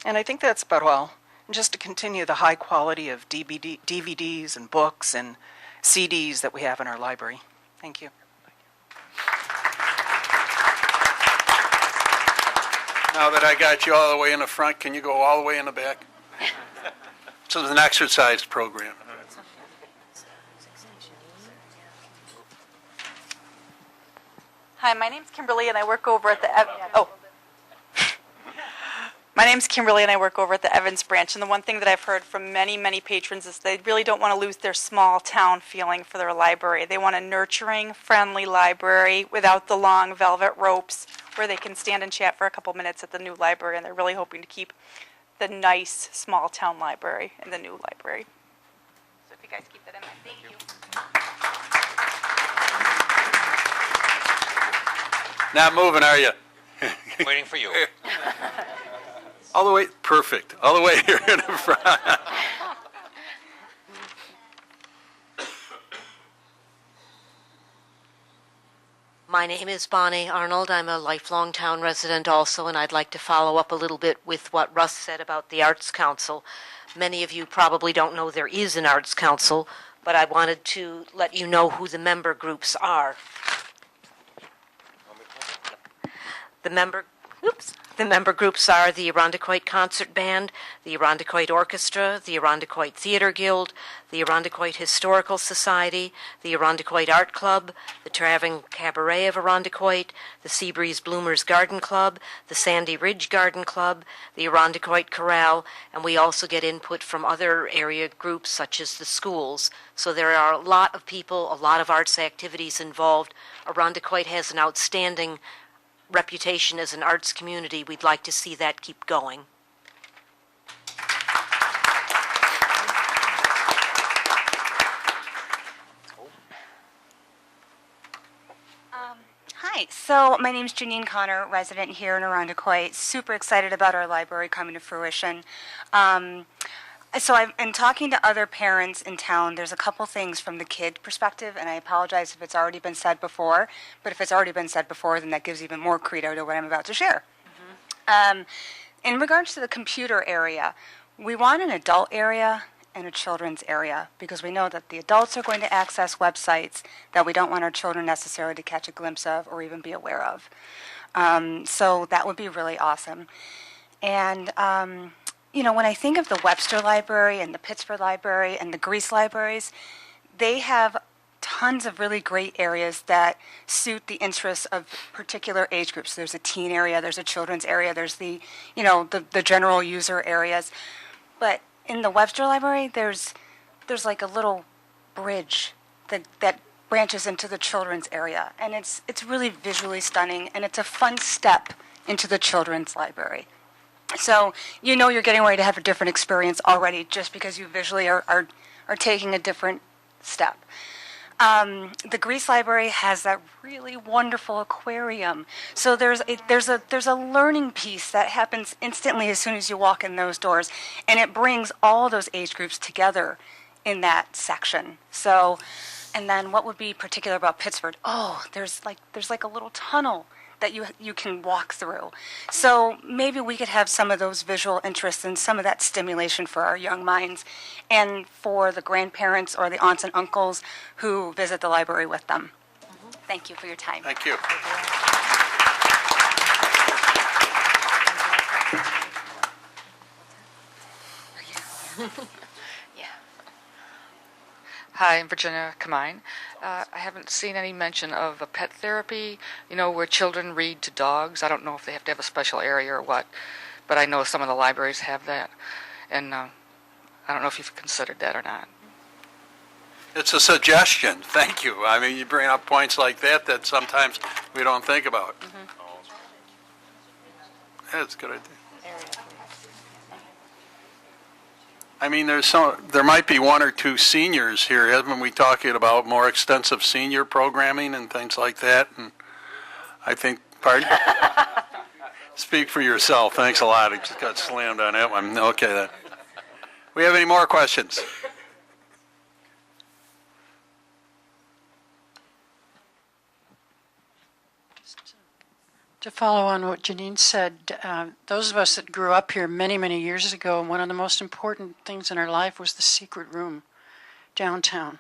And I think that's about all. And just to continue the high quality of DVDs and books and CDs that we have in our library. Thank you. Now that I got you all the way in the front, can you go all the way in the back? So it's an exercise program. Hi, my name's Kimberly, and I work over at the My name's Kimberly, and I work over at the Evans branch. And the one thing that I've heard from many, many patrons is they really don't want to lose their small town feeling for their library. They want a nurturing, friendly library without the long velvet ropes, where they can stand and chat for a couple minutes at the new library. And they're really hoping to keep the nice small town library in the new library. So if you guys keep that in mind, thank you. Not moving, are you? Waiting for you. All the way, perfect. All the way here in the front. My name is Bonnie Arnold. I'm a lifelong town resident also, and I'd like to follow up a little bit with what Russ said about the Arts Council. Many of you probably don't know there is an Arts Council, but I wanted to let you know who the member groups are. The member Oops. The member groups are the Irondequoit Concert Band, the Irondequoit Orchestra, the Irondequoit Theater Guild, the Irondequoit Historical Society, the Irondequoit Art Club, the Traveling Cabaret of Irondequoit, the Seabreeze Bloomers Garden Club, the Sandy Ridge Garden Club, the Irondequoit Chorale, and we also get input from other area groups such as the schools. So there are a lot of people, a lot of arts activities involved. Irondequoit has an outstanding reputation as an arts community. We'd like to see that keep going. Hi, so my name is Janine Connor, resident here in Irondequoit. Super excited about our library coming to fruition. So I've been talking to other parents in town. There's a couple things from the kid perspective, and I apologize if it's already been said before, but if it's already been said before, then that gives even more credo to what I'm about to share. In regards to the computer area, we want an adult area and a children's area because we know that the adults are going to access websites that we don't want our children necessarily to catch a glimpse of or even be aware of. So that would be really awesome. And you know, when I think of the Webster Library and the Pittsburgh Library and the Greece libraries, they have tons of really great areas that suit the interests of particular age groups. There's a teen area, there's a children's area, there's the, you know, the general user areas. But in the Webster Library, there's like a little bridge that branches into the children's area. And it's really visually stunning, and it's a fun step into the children's library. So you know you're getting ready to have a different experience already just because you visually are taking a different step. The Greece Library has that really wonderful aquarium. So there's a learning piece that happens instantly as soon as you walk in those doors, and it brings all those age groups together in that section. So, and then what would be particular about Pittsburgh? Oh, there's like a little tunnel that you can walk through. So maybe we could have some of those visual interests and some of that stimulation for our young minds and for the grandparents or the aunts and uncles who visit the library with them. Thank you for your time. Thank you. Hi, I'm Virginia Kamine. I haven't seen any mention of a pet therapy, you know, where children read to dogs. I don't know if they have to have a special area or what, but I know some of the libraries have that. And I don't know if you've considered that or not. It's a suggestion. Thank you. I mean, you bring up points like that sometimes we don't think about. That's a good idea. I mean, there might be one or two seniors here. Haven't we talking about more extensive senior programming and things like that? And I think, pardon? Speak for yourself. Thanks a lot. I just got slammed on that one. Okay, then. We have any more questions? To follow on what Janine said, those of us that grew up here many, many years ago, one of the most important things in our life was the secret room downtown.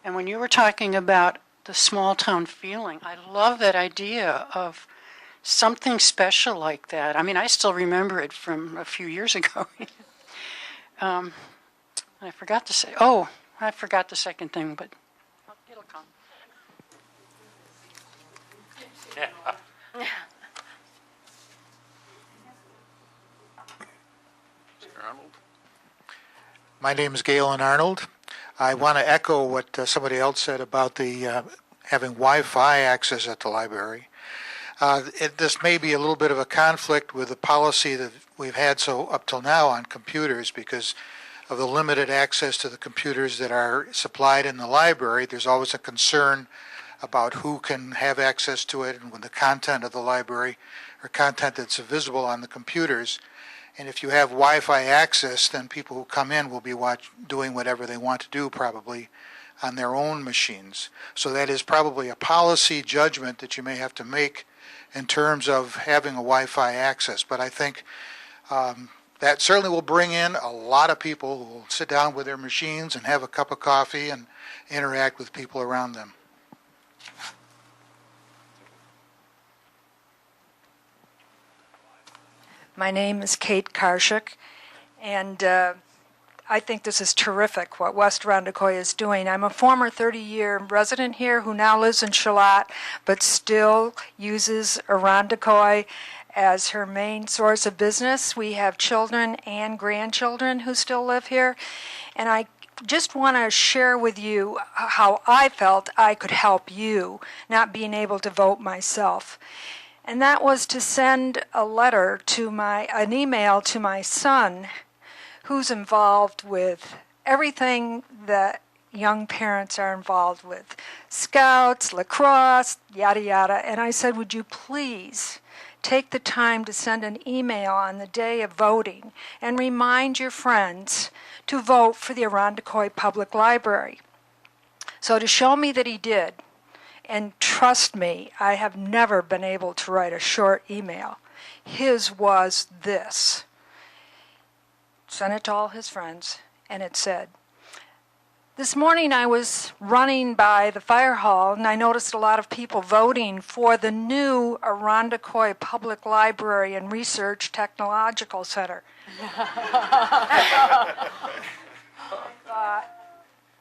And when you were talking about the small town feeling, I love that idea of something special like that. I mean, I still remember it from a few years ago. I forgot to say, I forgot the second thing, but it'll come. My name is Galen Arnold. I want to echo what somebody else said about the having Wi-Fi access at the library. This may be a little bit of a conflict with the policy that we've had up till now on computers because of the limited access to the computers that are supplied in the library. There's always a concern about who can have access to it and with the content of the library or content that's visible on the computers. And if you have Wi-Fi access, then people who come in will be doing whatever they want to do probably on their own machines. So that is probably a policy judgment that you may have to make in terms of having a Wi-Fi access. But I think that certainly will bring in a lot of people who will sit down with their machines and have a cup of coffee and interact with people around them. My name is Kate Karshik, and I think this is terrific what West Arundecoy is doing. I'm a former 30-year resident here who now lives in Charlotte, but still uses Arundecoy as her main source of business. We have children and grandchildren who still live here, and I just want to share with you how I felt I could help you, not being able to vote myself. And that was to send a letter to an email to my son, who's involved with everything that young parents are involved with, scouts, lacrosse, yada yada. And I said, would you please take the time to send an email on the day of voting and remind your friends to vote for the Arundecoy Public Library. So to show me that he did, and trust me, I have never been able to write a short email. His was this. Sent it to all his friends, and it said, this morning I was running by the fire hall and I noticed a lot of people voting for the new Arundecoy Public Library and Research Technological Center. I thought,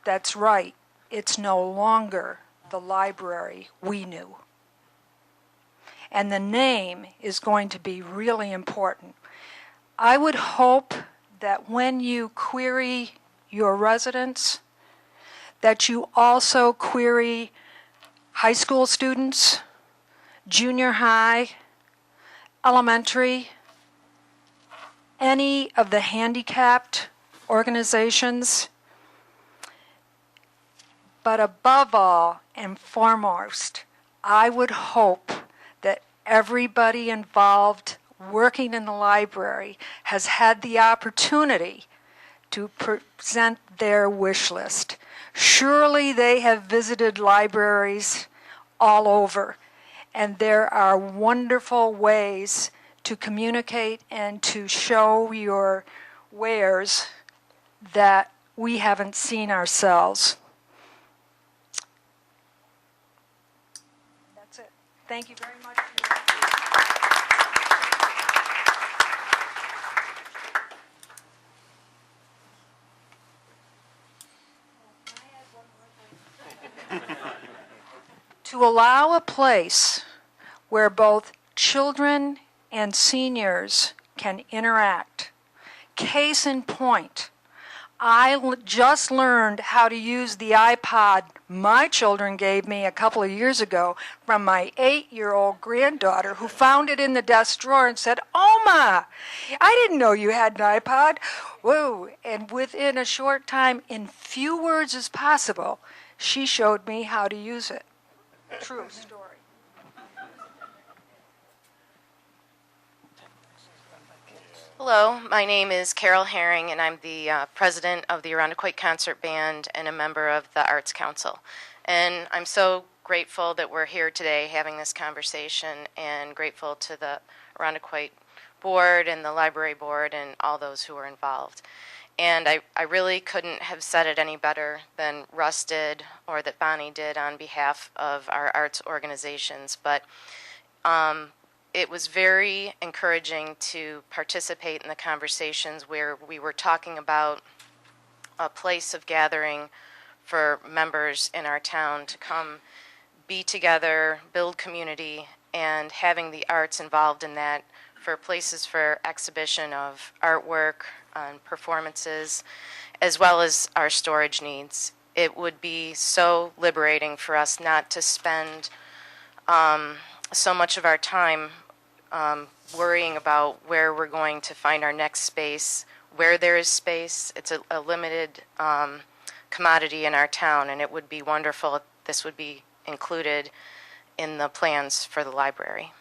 that's right, it's no longer the library we knew. And the name is going to be really important. I would hope that when you query your residents, that you also query high school students, junior high, elementary, any of the handicapped organizations. But above all and foremost, I would hope that everybody involved working in the library has had the opportunity to present their wish list. Surely they have visited libraries all over, and there are wonderful ways to communicate and to show your wares that we haven't seen ourselves. That's it. Thank you very much. To allow a place where both children and seniors can interact. Case in point, I just learned how to use the iPod my children gave me a couple of years ago from my 8-year-old granddaughter who found it in the desk drawer and said, Oma, I didn't know you had an iPod. Whoa, and within a short time, in few words as possible, she showed me how to use it. True story. Hello, my name is Carol Herring, and I'm the president of the Arundecoy Concert Band and a member of the Arts Council. And I'm so grateful that we're here today having this conversation, and grateful to the Arundecoy board and the library board and all those who are involved. And I really couldn't have said it any better than Russ did or that Bonnie did on behalf of our arts organizations. But it was very encouraging to participate in the conversations where we were talking about a place of gathering for members in our town to come be together, build community, and having the arts involved in that, for places for exhibition of artwork and performances, as well as our storage needs. It would be so liberating for us not to spend so much of our time worrying about where we're going to find our next space, where there is space. It's a limited commodity in our town, and it would be wonderful if this would be included in the plans for the library.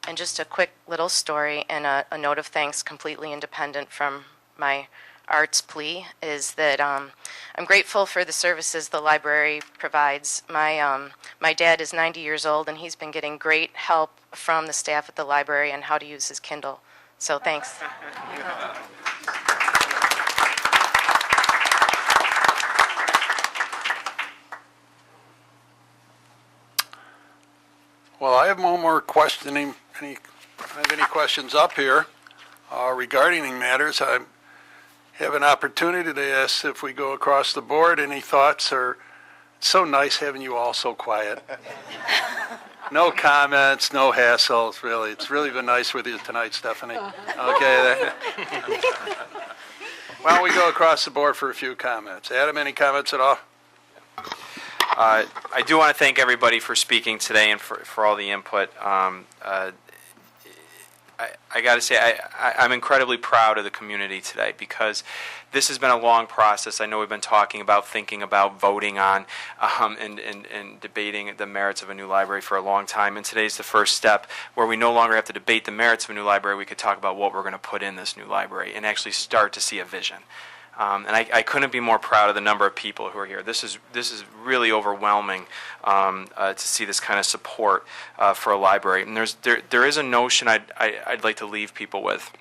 And just a quick little story and a note of thanks, completely independent from my arts plea, is that I'm grateful for the services the library provides. My dad is 90 years old, and he's been getting great help from the staff at the library on how to use his Kindle. So thanks. Well, I have no more questioning. I have any questions up here. Regarding matters, I have an opportunity to ask if we go across the board, any thoughts, or it's so nice having you all so quiet. No comments, no hassles, really. It's really been nice with you tonight, Stephanie. Okay. Why don't we go across the board for a few comments? Adam, any comments at all? I do want to thank everybody for speaking today and for all the input. I got to say, I'm incredibly proud of the community today because this has been a long process. I know we've been talking about, thinking about, voting on, and debating the merits of a new library for a long time. And today's the first step where we no longer have to debate the merits of a new library. We could talk about what we're going to put in this new library and actually start to see a vision. And I couldn't be more proud of the number of people who are here. This is really overwhelming to see this kind of support for a library. And there is a notion I'd like to leave people with.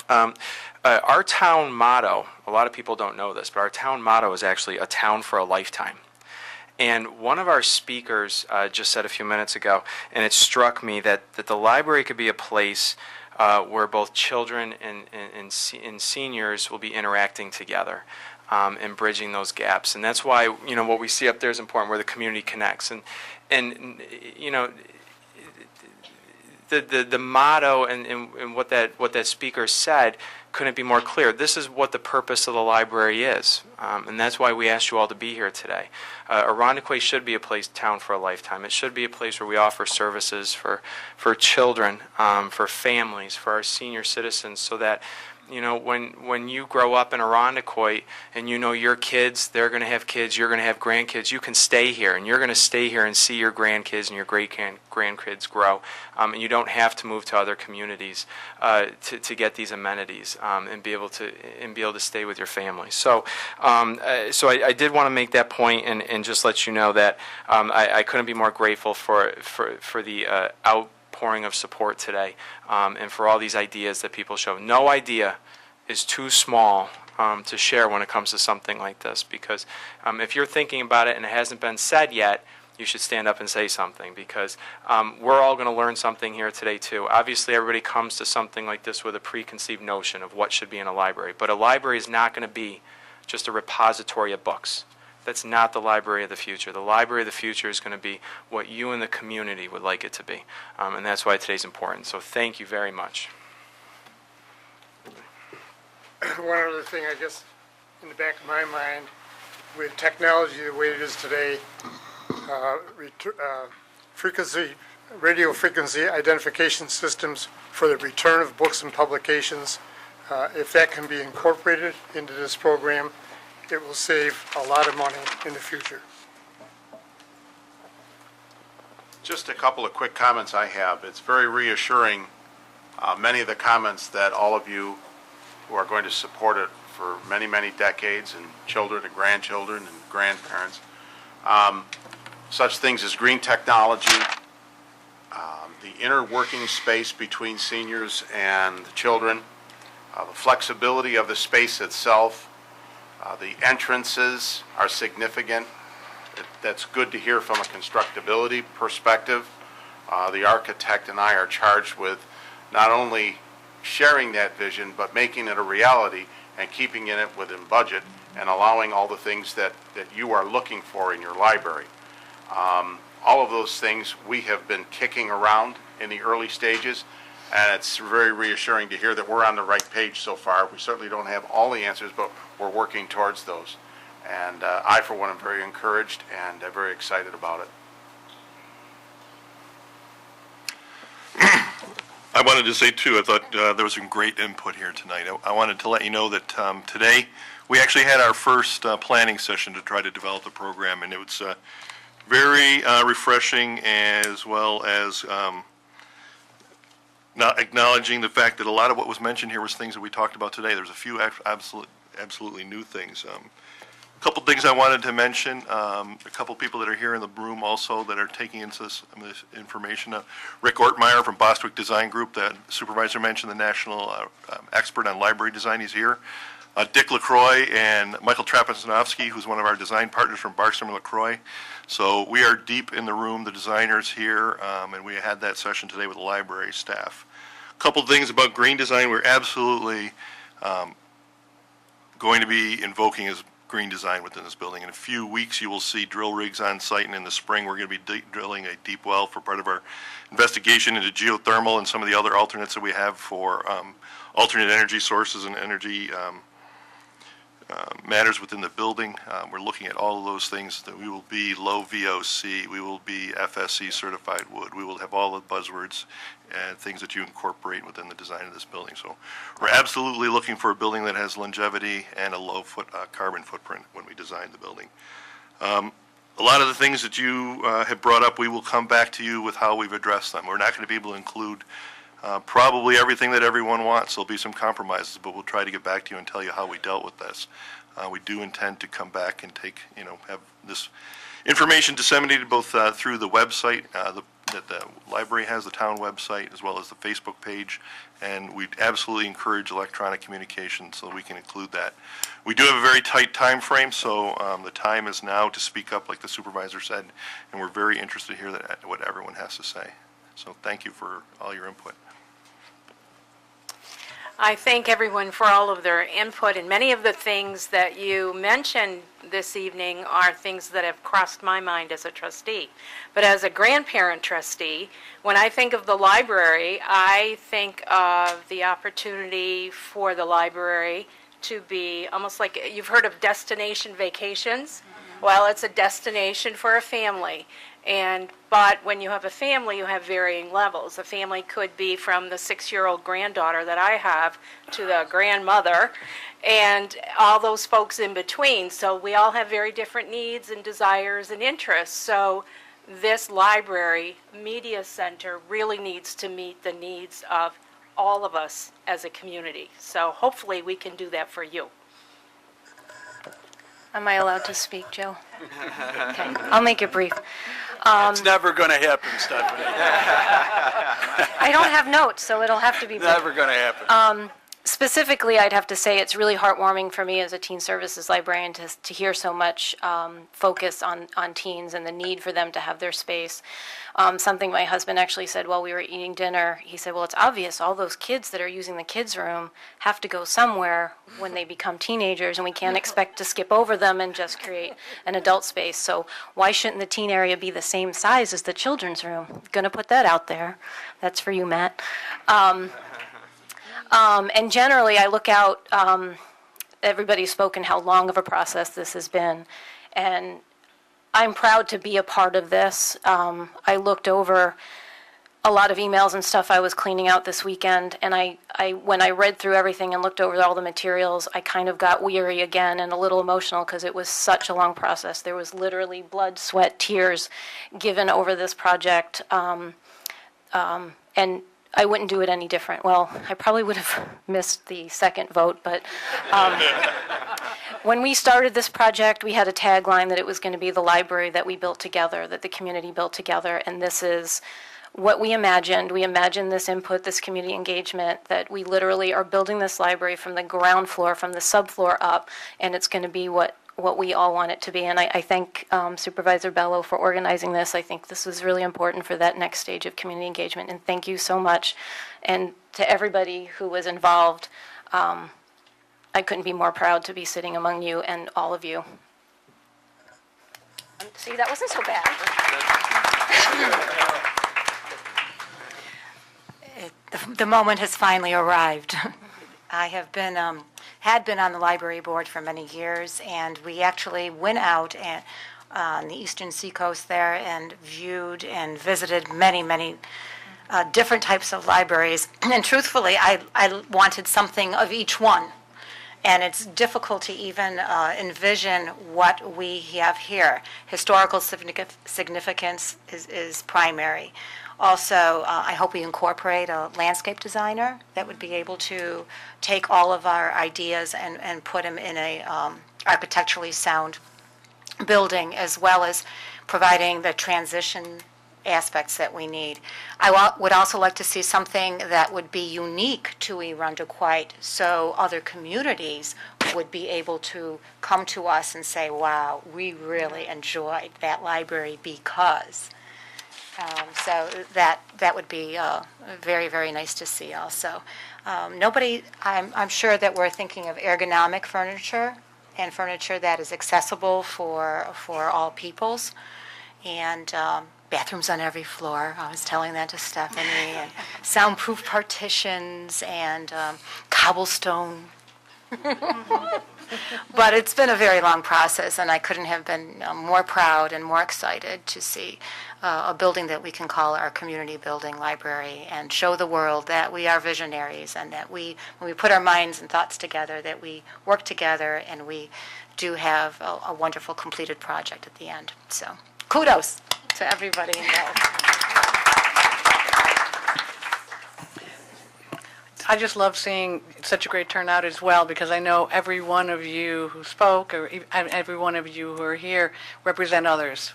Our town motto, a lot of people don't know this, but our town motto is actually a town for a lifetime. And one of our speakers just said a few minutes ago, and it struck me that the library could be a place where both children and seniors will be interacting together and bridging those gaps. And that's why, what we see up there is important, where the community connects. And the motto and what that speaker said couldn't be more clear. This is what the purpose of the library is, and that's why we asked you all to be here today. Irondequoit should be a town for a lifetime. It should be a place where we offer services for children, for families, for our senior citizens, so that when you grow up in Irondequoit and your kids, they're going to have kids, you're going to have grandkids, you can stay here, and you're going to stay here and see your grandkids and your great-grandkids grow, and you don't have to move to other communities to get these amenities and be able to stay with your family. So I did want to make that point and just let you know that I couldn't be more grateful for the outpouring of support today, and for all these ideas that people show. No idea is too small to share when it comes to something like this, because if you're thinking about it and it hasn't been said yet, you should stand up and say something, because we're all going to learn something here today too. Obviously, everybody comes to something like this with a preconceived notion of what should be in a library, but a library is not going to be just a repository of books. That's not the library of the future. The library of the future is going to be what you and the community would like it to be. And that's why today's important. So thank you very much. One other thing, I guess, in the back of my mind, with technology the way it is today, radio frequency identification systems for the return of books and publications, if that can be incorporated into this program, it will save a lot of money in the future. Just a couple of quick comments I have. It's very reassuring, many of the comments that all of you who are going to support it for many, many decades, and children and grandchildren and grandparents, such things as green technology, the inner working space between seniors and children, the flexibility of the space itself. The entrances are significant. That's good to hear from a constructability perspective. The architect and I are charged with not only sharing that vision, but making it a reality and keeping it within budget and allowing all the things that you are looking for in your library. All of those things we have been kicking around in the early stages, and it's very reassuring to hear that we're on the right page so far. We certainly don't have all the answers, but we're working towards those. And I, for one, am very encouraged and very excited about it. I wanted to say, too, I thought there was some great input here tonight. I wanted to let you know that today we actually had our first planning session to try to develop the program, and it was very refreshing, as well as not acknowledging the fact that a lot of what was mentioned here was things that we talked about today. There's a few absolutely new things. A couple things I wanted to mention. A couple people that are here in the room also that are taking into this information. Rick Ortmeyer from Bostwick Design Group, that supervisor mentioned, the national expert on library design, he's here. Dick LaCroix and Michael Trapasanovsky, who's one of our design partners from Barstrom LaCroix. So we are deep in the room, the designers here, and we had that session today with the library staff. Couple things about green design, we're absolutely going to be invoking as green design within this building. In a few weeks, you will see drill rigs on site, and in the spring, we're going to be drilling a deep well for part of our investigation into geothermal and some of the other alternates that we have for alternate energy sources and energy matters within the building. We're looking at all of those things. That we will be low VOC, we will be FSC certified wood, we will have all the buzzwords and things that you incorporate within the design of this building. So we're absolutely looking for a building that has longevity and a low carbon footprint when we design the building. A lot of the things that you have brought up, we will come back to you with how we've addressed them. We're not going to be able to include probably everything that everyone wants. There'll be some compromises, but we'll try to get back to you and tell you how we dealt with this. We do intend to come back and have this information disseminated both through the website that the library has, the town website, as well as the Facebook page, and we absolutely encourage electronic communication so we can include that. We do have a very tight time frame, so the time is now to speak up, like the supervisor said, and we're very interested to hear what everyone has to say. So thank you for all your input. I thank everyone for all of their input, and many of the things that you mentioned this evening are things that have crossed my mind as a trustee. But as a grandparent trustee, when I think of the library, I think of the opportunity for the library to be almost like, you've heard of destination vacations? Well, it's a destination for a family. But when you have a family, you have varying levels. A family could be from the 6-year-old granddaughter that I have to the grandmother and all those folks in between. So we all have very different needs and desires and interests. So this library media center really needs to meet the needs of all of us as a community. So hopefully we can do that for you. Am I allowed to speak, Joe? Okay, I'll make it brief. It's never going to happen, Stephanie. I don't have notes, so it'll have to be brief. Never going to happen. Specifically, I'd have to say it's really heartwarming for me as a teen services librarian to hear so much focus on teens and the need for them to have their space. Something my husband actually said while we were eating dinner, he said, well, it's obvious all those kids that are using the kids' room have to go somewhere when they become teenagers, and we can't expect to skip over them and just create an adult space. So why shouldn't the teen area be the same size as the children's room? Going to put that out there. That's for you, Matt. And generally, I look out, everybody's spoken how long of a process this has been, and I'm proud to be a part of this. I looked over a lot of emails and stuff I was cleaning out this weekend, and when I read through everything and looked over all the materials, I kind of got weary again and a little emotional because it was such a long process. There was literally blood, sweat, tears given over this project, and I wouldn't do it any different. Well, I probably would have missed the second vote, but when we started this project, we had a tagline that it was going to be the library that we built together, that the community built together, and this is what we imagined. We imagined this input, this community engagement, that we literally are building this library from the ground floor, from the subfloor up, and it's going to be what we all want it to be. And I thank Supervisor Bello for organizing this. I think this was really important for that next stage of community engagement, and thank you so much. And to everybody who was involved, I couldn't be more proud to be sitting among you and all of you. See, that wasn't so bad. The moment has finally arrived. I have been, had been on the library board for many years, and we actually went out on the eastern seacoast there and viewed and visited many different types of libraries. And truthfully, I wanted something of each one. And it's difficult to even envision what we have here. Historical significance is primary. Also, I hope we incorporate a landscape designer that would be able to take all of our ideas and put them in a architecturally sound building, as well as providing the transition aspects that we need. I would also like to see something that would be unique to Irondequoit, so other communities would be able to come to us and say, wow, we really enjoyed that library because. So that would be very, very nice to see also. I'm sure that we're thinking of ergonomic furniture and furniture that is accessible for all peoples. And bathrooms on every floor. I was telling that to Stephanie. And soundproof partitions and cobblestone. But it's been a very long process, and I couldn't have been more proud and more excited to see a building that we can call our community building library and show the world that we are visionaries and that when we put our minds and thoughts together, that we work together and we do have a wonderful completed project at the end. So kudos to everybody involved. I just love seeing such a great turnout as well, because I know every one of you who spoke, or every one of you who are here, represent others.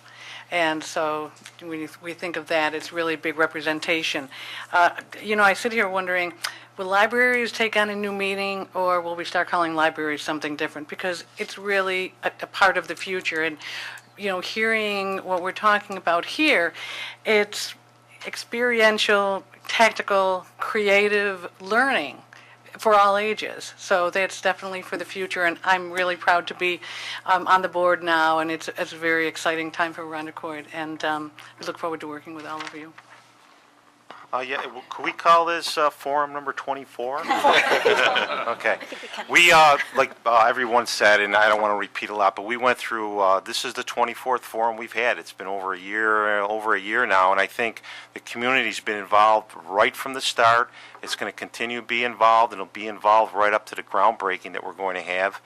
And so when we think of that, it's really big representation. I sit here wondering, will libraries take on a new meaning, or will we start calling libraries something different? Because it's really a part of the future. And, hearing what we're talking about here, it's experiential, tactical, creative learning for all ages. So that's definitely for the future, and I'm really proud to be on the board now, and it's a very exciting time for Arundecoit, and we look forward to working with all of you. Could we call this forum number 24? Okay. We, like everyone said, and I don't want to repeat a lot, but we went through, this is the 24th forum we've had. It's been over a year now, and I think the community's been involved right from the start. It's going to continue to be involved, and it'll be involved right up to the groundbreaking that we're going to have,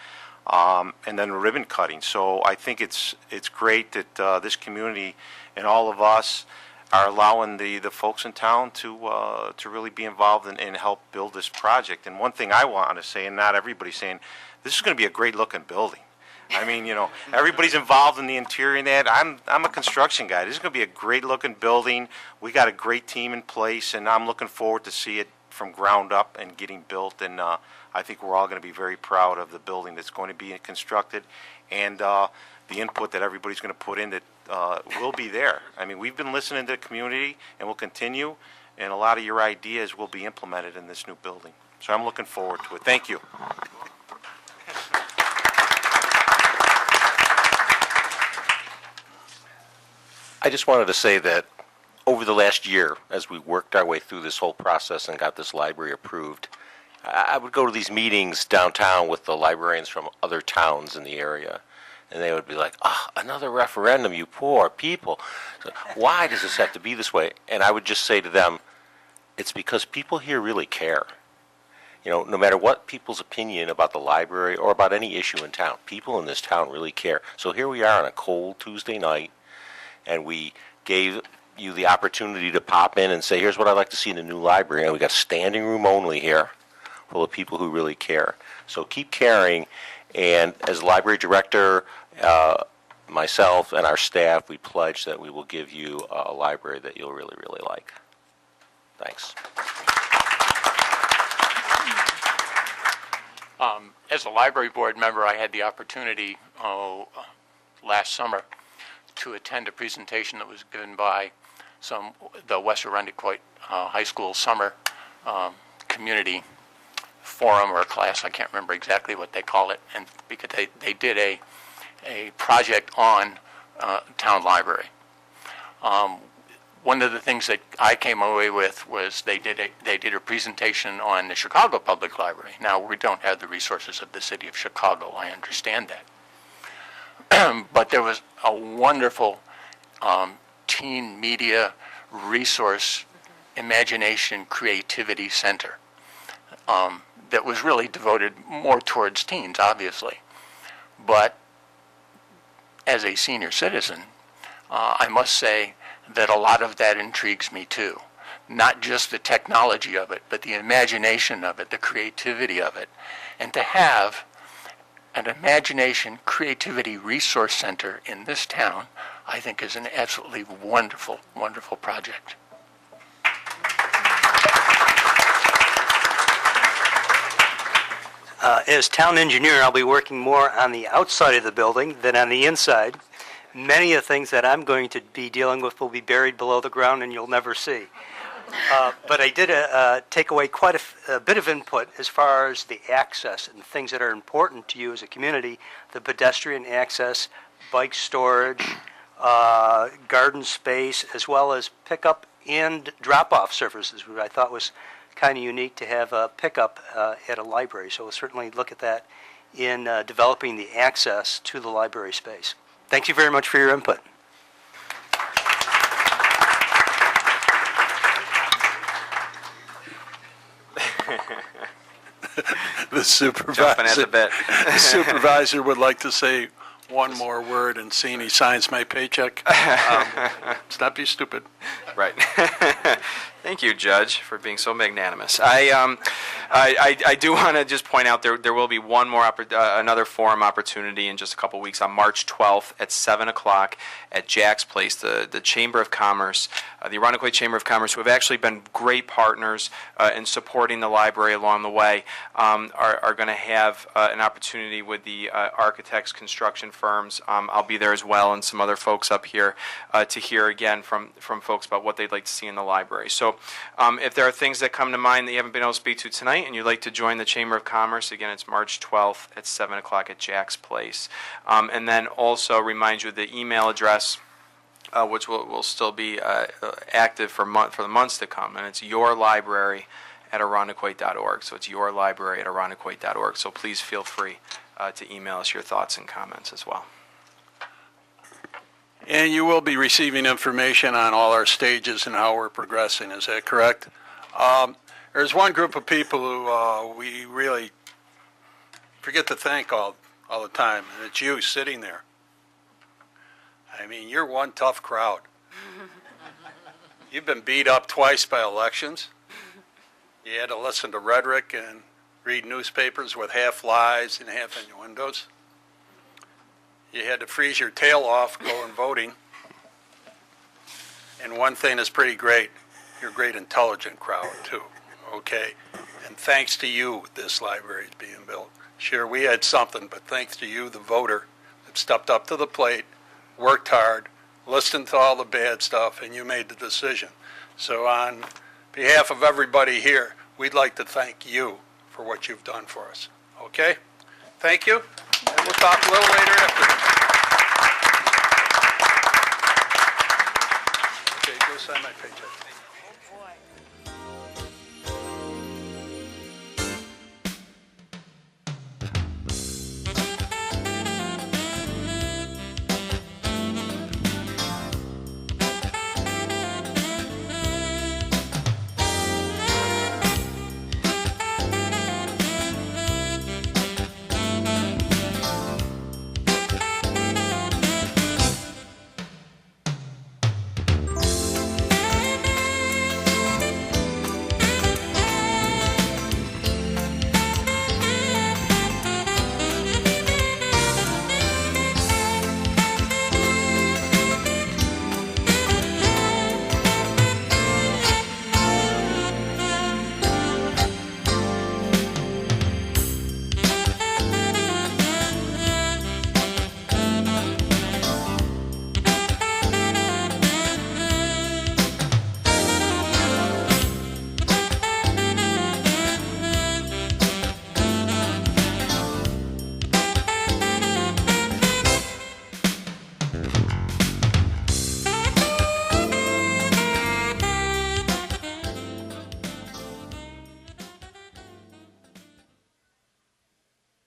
and then ribbon cutting. So I think it's great that this community and all of us are allowing the folks in town to really be involved and help build this project. And one thing I want to say, and not everybody's saying, this is going to be a great looking building. I mean, everybody's involved in the interior and that. I'm a construction guy. This is going to be a great looking building. We got a great team in place, and I'm looking forward to see it from ground up and getting built. And I think we're all going to be very proud of the building that's going to be constructed, and the input that everybody's going to put in that will be there. I mean, we've been listening to the community, and we'll continue, and a lot of your ideas will be implemented in this new building. So I'm looking forward to it. Thank you. I just wanted to say that over the last year, as we worked our way through this whole process and got this library approved, I would go to these meetings downtown with the librarians from other towns in the area, and they would be like, another referendum, you poor people. So, why does this have to be this way? And I would just say to them, it's because people here really care. No matter what people's opinion about the library or about any issue in town, people in this town really care. So here we are on a cold Tuesday night, and we gave you the opportunity to pop in and say, here's what I'd like to see in the new library. And we got standing room only here, full of people who really care. So keep caring. And as library director, myself and our staff, we pledge that we will give you a library that you'll really, really like. Thanks. As a library board member, I had the opportunity last summer to attend a presentation that was given by the West Arundecoit High School summer community forum or class. I can't remember exactly what they call it, and because they did a project on town library. One of the things that I came away with was they did a presentation on the Chicago Public Library. Now, we don't have the resources of the city of Chicago. I understand that. But there was a wonderful teen media resource imagination creativity center that was really devoted more towards teens, obviously. But as a senior citizen, I must say that a lot of that intrigues me too. Not just the technology of it, but the imagination of it, the creativity of it. And to have an imagination creativity resource center in this town, I think is an absolutely wonderful, wonderful project. As town engineer, I'll be working more on the outside of the building than on the inside, many of the things that I'm going to be dealing with will be buried below the ground and you'll never see. But I did take away quite a bit of input as far as the access and things that are important to you as a community, the pedestrian access, bike storage, garden space, as well as pickup and drop-off services, which I thought was kind of unique to have a pickup at a library. So we'll certainly look at that in developing the access to the library space. Thank you very much for your input. The supervisor. Jumping at the bit. The supervisor would like to say one more word, and seeing he signs my paycheck. Stop being stupid. Right. Thank you, Judge, for being so magnanimous. I do want to just point out there will be one more another forum opportunity in just a couple weeks on March 12th at 7 o'clock at Jack's Place. The Chamber of Commerce, the Arundecoit Chamber of Commerce, who have actually been great partners in supporting the library along the way, are going to have an opportunity with the architects, construction firms. I'll be there as well, and some other folks up here to hear again from folks about what they'd like to see in the library. So if there are things that come to mind that you haven't been able to speak to tonight and you'd like to join the Chamber of Commerce, again, it's March 12th at 7 o'clock at Jack's Place. And then also remind you of the email address, which will still be active for the months to come, and it's yourlibrary@arundecoit.org. So it's yourlibrary@arundecoit.org. So please feel free to email us your thoughts and comments as well. And you will be receiving information on all our stages and how we're progressing. Is that correct? There's one group of people who we really forget to thank all the time, and it's you sitting there. I mean, you're one tough crowd. You've been beat up twice by elections. You had to listen to rhetoric and read newspapers with half lies and half innuendos. You had to freeze your tail off going voting. And one thing is pretty great, you're a great intelligent crowd too, okay? And thanks to you, this library is being built. Sure, we had something, but thanks to you, the voter, that stepped up to the plate, worked hard, listened to all the bad stuff, and you made the decision. So on behalf of everybody here, we'd like to thank you for what you've done for us, okay? Thank you, and we'll talk a little later after. Okay, go sign my paycheck.